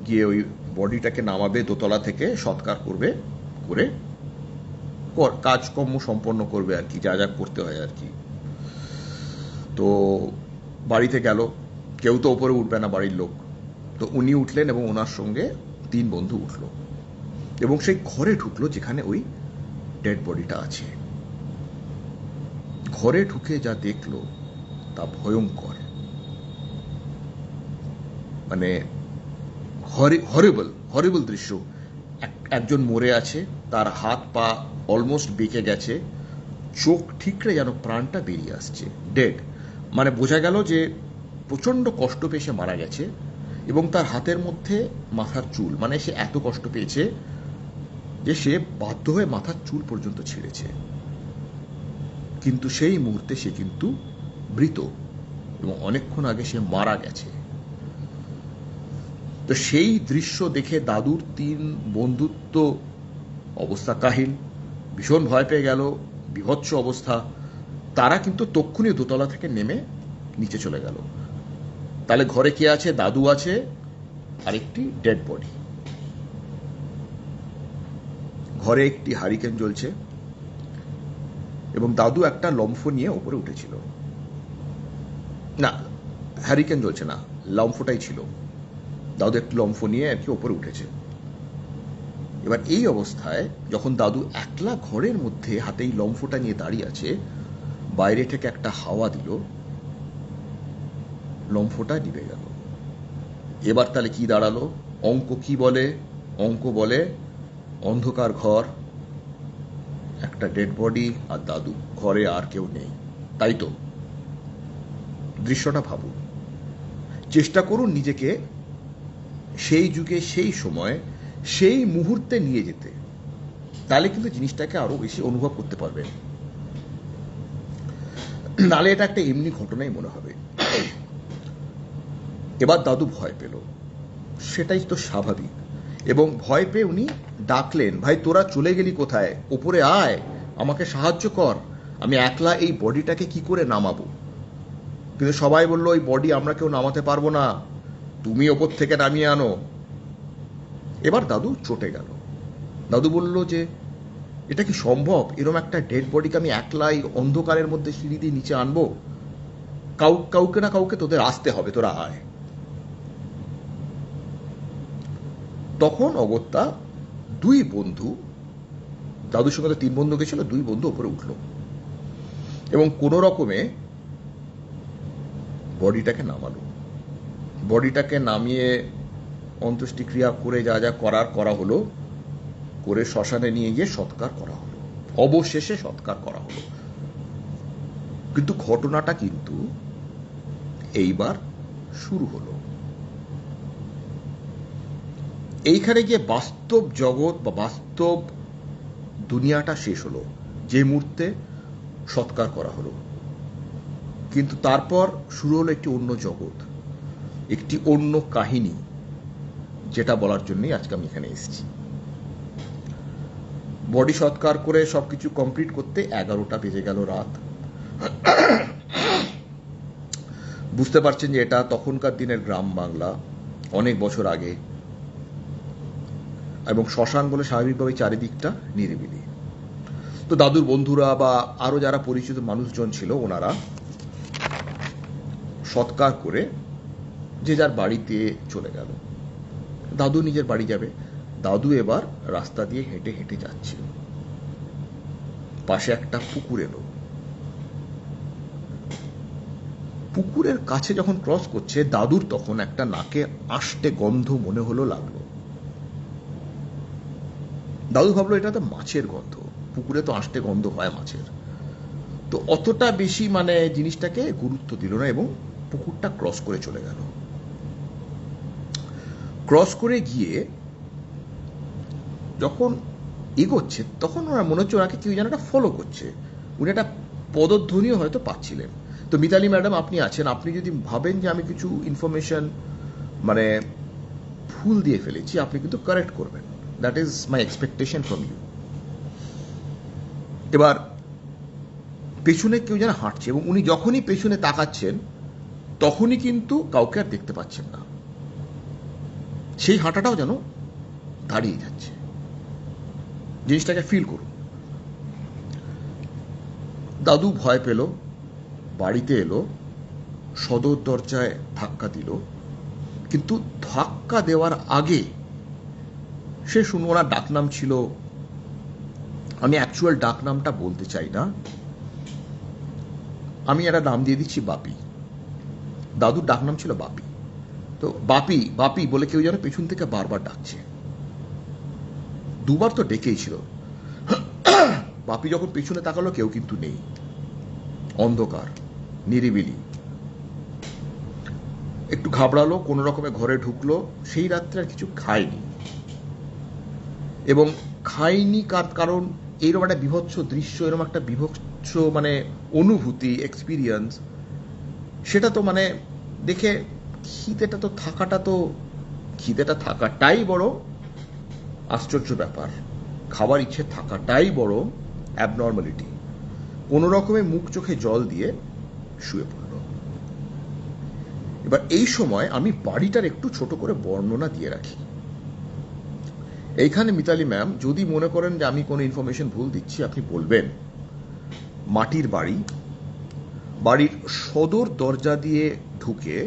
গিয়ে ওই বডিটাকে নামাবে দোতলা থেকে, সৎকার করবে, করে কাজকর্ম সম্পন্ন করবে আর কি, যা যা করতে হয় আর কি। তো বাড়িতে গেল, কেউ তো ওপরে উঠবে না বাড়ির লোক, তো উনি উঠলেন এবং ওনার সঙ্গে 3 বন্ধু উঠলো এবং সেই ঘরে ঢুকলো যেখানে ওই ডেড বডিটা আছে। ঘরে ঢুকে যা দেখলো তা ভয়ঙ্কর, মানে হরিবল দৃশ্য। একজন মরে আছে, তার হাত পা অলমোস্ট বেঁকে গেছে, চোখ ঠিকরে যেন প্রাণটা বেরিয়ে আসছে, ডেড। মানে বোঝা গেল যে প্রচন্ড কষ্ট পেয়ে সে মারা গেছে, এবং তার হাতের মধ্যে মাথার চুল, মানে সে এত কষ্ট পেয়েছে যে সে বাধ্য হয়ে মাথার চুল পর্যন্ত ছিঁড়েছে। কিন্তু সেই মুহূর্তে সে কিন্তু মৃত, এবং অনেকক্ষণ আগে সে মারা গেছে। তো সেই দৃশ্য দেখে দাদুর 3 বন্ধুত্ব অবস্থা কাহিল, ভীষণ ভয় পেয়ে গেল, বিভৎস অবস্থা। তারা কিন্তু তক্ষুনি দোতলা থেকে নেমে নিচে চলে গেল। তাহলে ঘরে কে আছে, দাদু আছে আর একটি ডেড বডি। ঘরে একটি হারিকেন জ্বলছে এবং দাদু একটা লম্ফ নিয়ে উপরে উঠেছিল। না, হ্যারিকেন জ্বলছে না, লম্ফটাই ছিল। দাদু একটু লম্ফ নিয়ে আর কি উপরে উঠেছে। এবার এই অবস্থায় যখন দাদু একলা ঘরের মধ্যে হাতে এই লম্ফটা নিয়ে দাঁড়িয়ে আছে, বাইরে থেকে একটা হাওয়া দিল, লম্ফটা নিভে গেল। এবার তাহলে কি দাঁড়ালো, অঙ্ক কি বলে, অঙ্ক বলে অন্ধকার ঘর, একটা ডেড বডি আর দাদু, ঘরে আর কেউ নেই। তাই তো দৃশ্যটা ভাবুন, চেষ্টা করুন নিজেকে সেই যুগে, সেই সময়, সেই মুহূর্তে নিয়ে যেতে। তাহলে কিন্তু জিনিসটাকে আরো বেশি অনুভব করতে পারবেন, নালে এটা একটা এমনি ঘটনাই মনে হবে। এবার দাদু ভয় পেল, সেটাই তো স্বাভাবিক, এবং ভয় পেয়ে উনি ডাকলেন, ভাই তোরা চলে গেলি কোথায়, ওপরে আয়, আমাকে সাহায্য কর, আমি একলা এই বডিটাকে কি করে নামাবো। কিন্তু সবাই বললো ওই বডি আমরা কেউ নামাতে পারবো না, তুমি ওপর থেকে নামিয়ে আনো। এবার দাদু চটে গেল। দাদু বলল যে এটা কি সম্ভব, এরকম একটা ডেড বডিকে আমি একলাই অন্ধকারের মধ্যে সিঁড়ি দিয়ে নিচে আনবো? কাউকে না কাউকে তোদের আসতে হবে, তোরা আয়। তখন অগত্যা দুই বন্ধু, দাদুর সঙ্গে তো 3 বন্ধু গেছিল, 2 বন্ধু উপরে উঠল এবং কোনো রকমে বডিটাকে নামালো। বডিটাকে নামিয়ে অন্ত্যেষ্টিক্রিয়া করে যা যা করা হলো, করে শ্মশানে নিয়ে গিয়ে সৎকার করা হলো, অবশেষে সৎকার করা হলো। কিন্তু ঘটনাটা কিন্তু এইবার শুরু হলো। এইখানে গিয়ে বাস্তব জগৎ বা বাস্তব দুনিয়াটা শেষ হলো, যে মুহূর্তে সৎকার করা হলো। কিন্তু তারপর শুরু হলো একটি অন্য জগৎ, একটি অন্য কাহিনী, যেটা বলার জন্যই আজকে আমি এখানে এসেছি। বডি সৎকার করে সবকিছু কমপ্লিট করতে 11টা বেজে গেল রাত। বুঝতে পারছেন যে এটা তখনকার দিনের গ্রাম বাংলা, অনেক বছর আগে, এবং শ্মশান বলে স্বাভাবিকভাবে চারিদিকটা নিরিবিলি। তো দাদুর বন্ধুরা বা আরো যারা পরিচিত মানুষজন ছিল, ওনারা সৎকার করে যে যার বাড়িতে চলে গেল। দাদু নিজের বাড়ি যাবে। দাদু এবার রাস্তা দিয়ে হেঁটে হেঁটে যাচ্ছিল, পাশে একটা পুকুর এলো। পুকুরের কাছে যখন ক্রস করছে, দাদুর তখন একটা নাকে আষ্টে গন্ধ মনে হলো, লাগলো। দাদু ভাবলো এটা তো মাছের গন্ধ, পুকুরে তো আষ্টে গন্ধ হয় মাছের। তো অতটা বেশি জিনিসটাকে গুরুত্ব দিল না এবং পুকুরটা ক্রস করে চলে গেল। ক্রস করে গিয়ে যখন এগোচ্ছে, তখন ওনার মনে হচ্ছে ওনাকে কেউ যেন একটা ফলো করছে, উনি একটা পদধ্বনিও হয়তো পাচ্ছিলেন। তো মিতালি ম্যাডাম আপনি আছেন, আপনি যদি ভাবেন যে আমি কিছু ইনফরমেশন ভুল দিয়ে ফেলেছি, আপনি কিন্তু কারেক্ট করবেন। That is my expectation from you. এবার পেছনে কেউ যেন হাঁটছে এবং উনি যখনই পেছনে তাকাচ্ছেন তখনই কিন্তু কাউকে আর দেখতে পাচ্ছেন না, সেই হাঁটাটাও যেন দাঁড়িয়ে যাচ্ছে। জিনিসটাকে ফিল করুন। দাদু ভয় পেল, বাড়িতে এলো, সদর দরজায় ধাক্কা দিল। কিন্তু ধাক্কা দেওয়ার আগে সে শুনুন, ওনার ডাকনাম ছিল, আমি অ্যাকচুয়াল ডাকনামটা বলতে চাই না, আমি একটা নাম দিয়ে দিচ্ছি বাপি। দাদুর ডাকনাম ছিল বাপি। তো বাপি বাপি বলে কেউ যেন পেছন থেকে বারবার ডাকছে। 2 বার তো ডেকেই ছিল। বাপি যখন পেছনে তাকালো, কেউ কিন্তু নেই, অন্ধকার, নিরিবিলি। একটু ঘাবড়ালো, কোনো রকমে ঘরে ঢুকলো। সেই রাত্রে আর কিছু খায়নি, এবং খায়নি কারণ এইরকম একটা বিভৎস দৃশ্য, এরকম একটা বিভৎস অনুভূতি, এক্সপিরিয়েন্স, সেটা তো দেখে খিদেটা থাকাটাই বড় আশ্চর্য ব্যাপার, খাবার ইচ্ছে থাকাটাই বড় অ্যাবনর্মালিটি। কোনো রকমে মুখ চোখে জল দিয়ে শুয়ে পড়ল। এবার এই সময় আমি বাড়িটার একটু ছোট করে বর্ণনা দিয়ে রাখি। এইখানে মিতালি ম্যাম যদি মনে করেন যে আমি কোনো ইনফরমেশন ভুল দিচ্ছি, আপনি বলবেন। মাটির বাড়ি, বাড়ির সদর দরজা দিয়ে ঢুকে,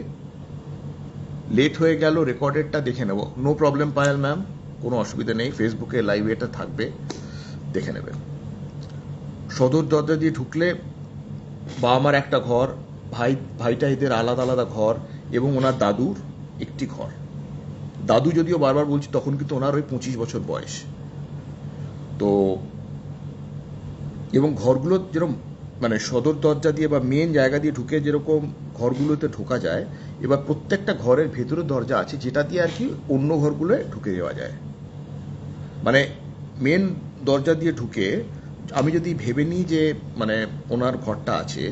লেট হয়ে গেল, রেকর্ডেডটা দেখে নেব, নো প্রবলেম পায়েল ম্যাম, কোনো অসুবিধা নেই, ফেসবুকে লাইভে এটা থাকবে, দেখে নেবেন। সদর দরজা দিয়ে ঢুকলে বাবা মার একটা ঘর, ভাইটা এদের আলাদা আলাদা ঘর, এবং ওনার দাদুর একটি ঘর। দাদু যদিও বারবার বলছি, তখন কিন্তু ওনার ওই 25 বছর বয়স। তো এবং ঘরগুলো যেরকম সদর দরজা দিয়ে বা মেন জায়গা দিয়ে ঢুকে যেরকম ঘরগুলোতে ঢোকা যায়, এবার প্রত্যেকটা ঘরের ভেতরে দরজা আছে যেটা দিয়ে আর কি অন্য ঘরগুলো ঢুকে যাওয়া যায়। মেন দরজা দিয়ে ঢুকে আমি যদি ভেবে নিই যে মানে ওনার ঘরটা আছে,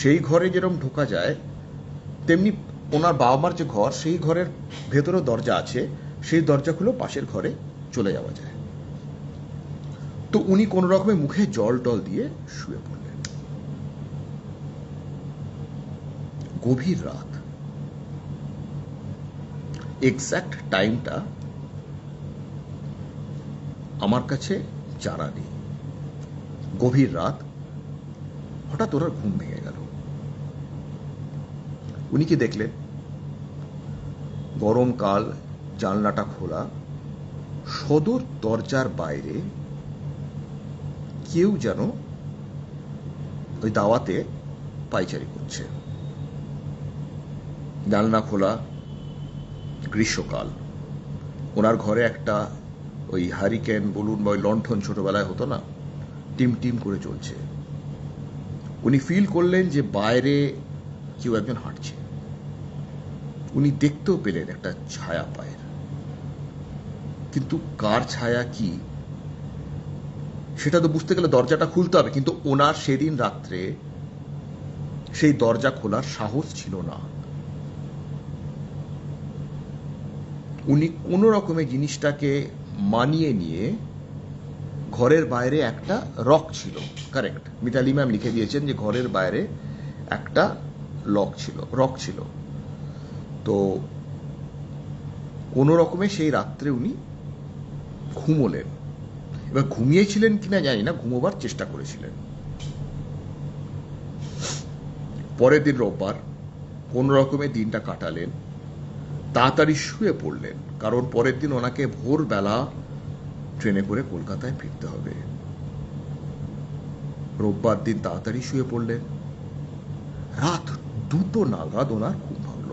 সেই ঘরে যেরকম ঢোকা যায় তেমনি ওনার বাবা মার যে ঘর সেই ঘরের ভেতরেও দরজা আছে, সেই দরজা খুলে পাশের ঘরে চলে যাওয়া যায়। তো উনি কোনো রকমের মুখে জল টল দিয়ে শুয়ে পড়লেন। গভীর রাত, এক্স্যাক্ট টাইমটা আমার কাছে জানা নেই। গভীর রাত, হঠাৎ ওনার ঘুম ভেঙে গেল। উনি কি দেখলেন? গরমকাল, জানলাটা খোলা, সদর দরজার বাইরে কেউ যেন ওই দাওয়াতে পায়চারি করছে। জানলা খোলা, গ্রীষ্মকাল, ওনার ঘরে একটা ওই হারিকেন বলুন বা ওই লণ্ঠন ছোটবেলায় হতো না, টিম টিম করে চলছে। উনি ফিল করলেন যে বাইরে কেউ একজন হাঁটছে। উনি দেখতেও পেলেন একটা ছায়া পায়ের, কিন্তু কার ছায়া কি সেটা তো বুঝতে গেলে দরজাটা খুলতে হবে। কিন্তু ওনার সেদিন রাত্রে সেই দরজা খোলার সাহস ছিল না। উনি কোনো রকমের জিনিসটাকে মানিয়ে নিয়ে, ঘরের বাইরে একটা রক ছিল, কারেক্ট, মিতালি ম্যাম লিখে দিয়েছেন যে ঘরের বাইরে একটা রক ছিল। তো কোনো রকমে সেই রাত্রে উনি ঘুমোলেন। এবার ঘুমিয়েছিলেন কিনা জানি না, ঘুমোবার চেষ্টা করেছিলেন। পরের দিন রোববার, কোন রকমে দিনটা কাটালেন, তাড়াতাড়ি শুয়ে পড়লেন, কারণ পরের দিন ওনাকে ভোরবেলা ট্রেনে করে কলকাতায় ফিরতে হবে। রোববার দিন তাড়াতাড়ি শুয়ে পড়লেন। রাত 2টো নাগাদ ওনার ঘুম ভাঙল।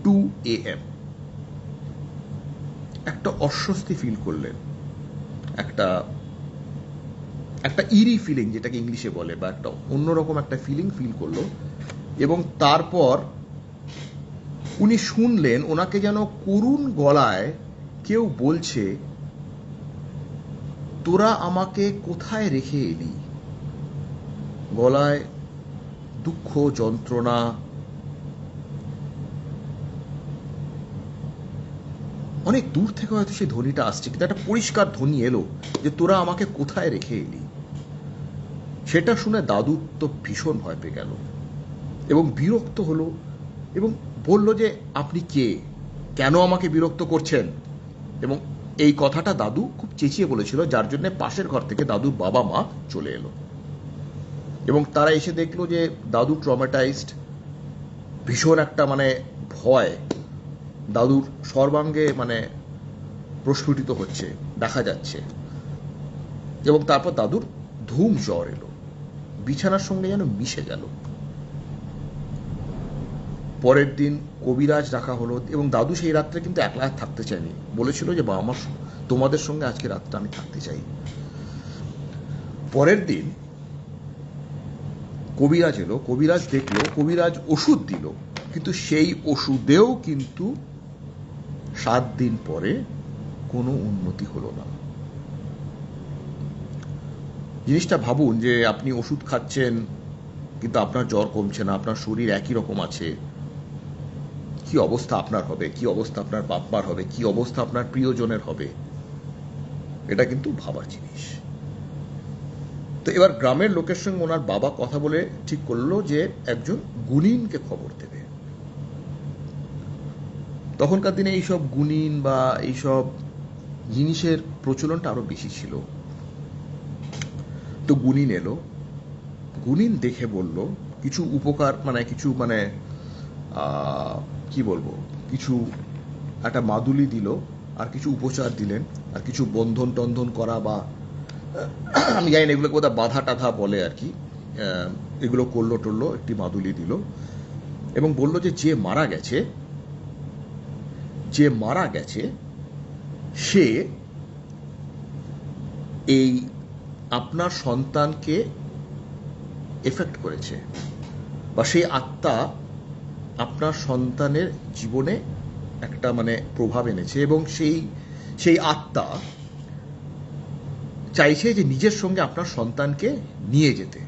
2 AM। একটা অস্বস্তি ফিল করলেন, একটা ইরি ফিলিং যেটাকে ইংলিশে বলে, বা একটা অন্যরকম একটা ফিল করলো। এবং তারপর উনি শুনলেন ওনাকে যেন করুণ গলায় কেউ বলছে, তোরা আমাকে কোথায় রেখে এলি। গলায় দুঃখ, যন্ত্রণা। অনেক দূর থেকে হয়তো সেই ধ্বনিটা আসছে, কিন্তু একটা পরিষ্কার ধ্বনি এলো যে তোরা আমাকে কোথায় রেখে এলি। সেটা শুনে দাদু তো ভীষণ ভয় পেয়ে গেল এবং বিরক্ত হলো, এবং বলল যে আপনি কে, কেন আমাকে বিরক্ত করছেন। এবং এই কথাটা দাদু খুব চেঁচিয়ে বলেছিল, যার জন্য পাশের ঘর থেকে দাদুর বাবা মা চলে এলো এবং তারা এসে দেখলো যে দাদু ট্রমাটাইজড, ভীষণ একটা মানে ভয় দাদুর সর্বাঙ্গে মানে প্রস্ফুটিত হচ্ছে, দেখা যাচ্ছে। এবং তারপর দাদুর ধুম জ্বর এলো, বিছানার সঙ্গে যেন মিশে গেল। পরের দিন কবিরাজ রাখা হলো, এবং দাদু সেই রাত্রে কিন্তু একলা থাকতে চায়নি, বলেছিল যে বাবা মা তোমাদের সঙ্গে আজকে রাতটা আমি থাকতে চাই। পরের দিন কবিরাজ এলো, কবিরাজ দেখলো, কবিরাজ ওষুধ দিল, কিন্তু সেই ওষুধেও কিন্তু 7 দিন পরে কোনো উন্নতি হলো না। জিনিসটা ভাবুন যে আপনি ওষুধ খাচ্ছেন কিন্তু আপনার জ্বর কমছে না, আপনার শরীর একই রকম আছে। কি অবস্থা আপনার হবে, কি অবস্থা আপনার বাপ্পার হবে, কি অবস্থা আপনার প্রিয়জনের হবে, এটা কিন্তু ভাবার জিনিস। তো এবার গ্রামের লোকের সঙ্গে ওনার বাবা কথা বলে ঠিক করলো যে একজন গুণিনকে খবর দেবে। তখনকার দিনে এইসব গুণিন বা এইসব জিনিসের প্রচলনটা আরো বেশি ছিল। তো গুণিন এলো, গুণিন দেখে বলল কিছু উপকার, মানে কিছু মানে কি বলবো, কিছু একটা মাদুলি দিল, আর কিছু উপচার দিলেন, আর কিছু বন্ধন টন্ধন করা, বা আমি জানি না এগুলোকে বোধহয় বাধা টাধা বলে আর কি, এগুলো করলো টরলো, একটি মাদুলি দিল এবং বলল যে যে মারা গেছে সে এই আপনার সন্তানকে এফেক্ট করেছে, বা সেই আত্মা আপনার সন্তানের জীবনে একটা মানে প্রভাব এনেছে, এবং সেই আত্মা চাইছে যে নিজের সঙ্গে আপনার সন্তানকে নিয়ে যেতে।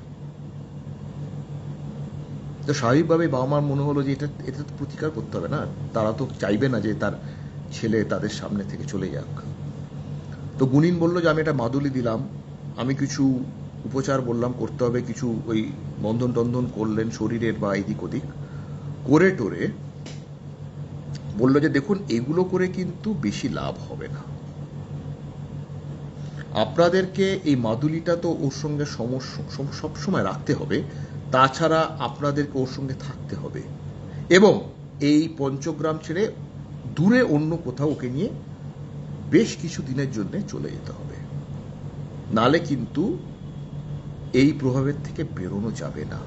তো স্বাভাবিকভাবে বাবা মার মনে হলো যে এটা তো প্রতিকার করতে হবে না, তারা তো চাইবে না যে তার ছেলে তাদের সামনে থেকে চলে যাক। তো গুনিন বলল যে আমি একটা মাদুলি দিলাম, আমি কিছু উপচার বললাম করতে হবে, কিছু ওই বন্ধন টন্ধন করলেন শরীরের বা এদিক ওদিক করে টোরে বললো যে দেখুন এগুলো করে কিন্তু বেশি লাভ হবে না, আপনাদেরকে এই মাদুলিটা তো ওর সঙ্গে সবসময় রাখতে হবে, তাছাড়া আপনাদেরকে ওর সঙ্গে থাকতে হবে এবং এই পঞ্চগ্রাম ছেড়ে দূরে অন্য কোথাও ওকে নিয়ে বেশ কিছু দিনের জন্য চলে যেতে হবে, নালে কিন্তু এই প্রভাবের থেকে বেরোনো যাবে না।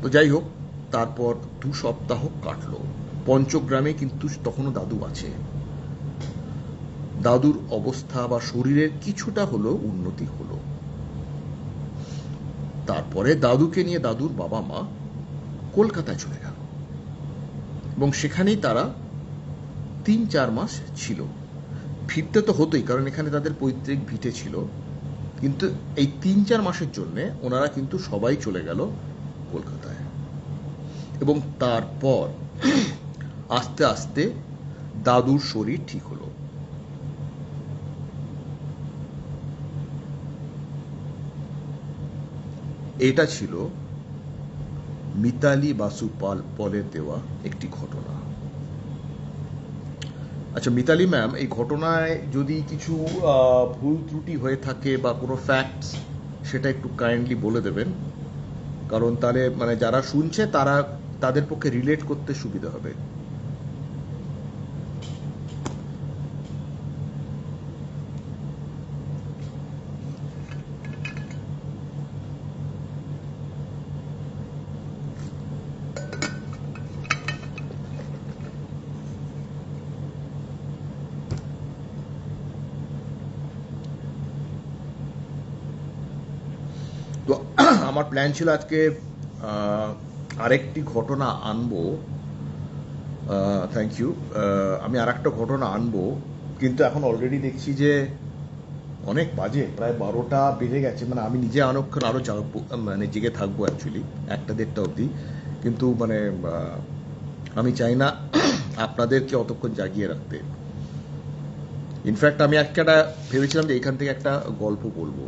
তো যাই হোক, তারপর 2 সপ্তাহ কাটলো, পঞ্চগ্রামে কিন্তু তখনও দাদু আছে, দাদুর অবস্থা বা শরীরের কিছুটা হলো উন্নতি হলো। তারপরে দাদুকে নিয়ে দাদুর বাবা মা কলকাতায় চলে গেল এবং সেখানেই তারা 3-4 মাস ছিল। ফিরতে তো হতোই, কারণ এখানে তাদের পৈতৃক ভিটে ছিল, কিন্তু এই 3-4 মাসের জন্য ওনারা কিন্তু সবাই চলে গেল কলকাতায় এবং তারপর আস্তে আস্তে দাদুর শরীর ঠিক হলো। এটা ছিল মিতালি বাসু পলের দেওয়া একটি ঘটনা। আচ্ছা মিতালি ম্যাম, এই ঘটনায় যদি কিছু ভুল ত্রুটি হয়ে থাকে বা কোনো ফ্যাক্টস, সেটা একটু কাইন্ডলি বলে দেবেন, কারণ তাহলে মানে যারা শুনছে তাদের পক্ষে রিলেট করতে সুবিধা হবে। তো আমার প্ল্যান ছিল আজকে আরেকটি ঘটনা আনবো, থ্যাংক ইউ, আমি আরেকটা ঘটনা আনবো, কিন্তু এখন অলরেডি দেখছি যে অনেক বাজে, প্রায় 12টা বেজে গেছে, মানে আমি নিজে অনেকক্ষণ আরও মানে জেগে থাকবো অ্যাকচুয়ালি 1টা-1.5টা অবধি, কিন্তু মানে আমি চাই না আপনাদেরকে অতক্ষণ জাগিয়ে রাখতে। ইনফ্যাক্ট আমি একটা ভেবেছিলাম যে এখান থেকে একটা গল্প বলবো,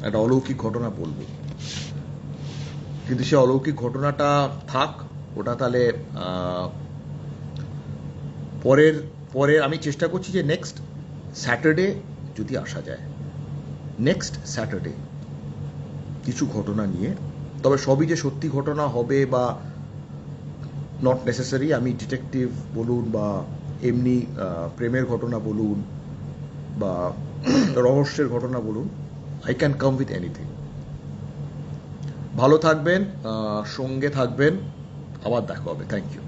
একটা অলৌকিক ঘটনা বলবো, কিন্তু সে অলৌকিক ঘটনাটা থাক, ওটা তাহলে পরে আমি চেষ্টা করছি যে নেক্সট স্যাটারডে যদি আসা যায়, নেক্সট স্যাটারডে কিছু ঘটনা নিয়ে, তবে সবই যে সত্যি ঘটনা হবে বা নট নেসেসারি, আমি ডিটেকটিভ বলুন বা এমনি প্রেমের ঘটনা বলুন বা রহস্যের ঘটনা বলুন, I can come with anything. ভালো থাকবেন, সঙ্গে থাকবেন, আবার দেখা হবে, থ্যাংক ইউ।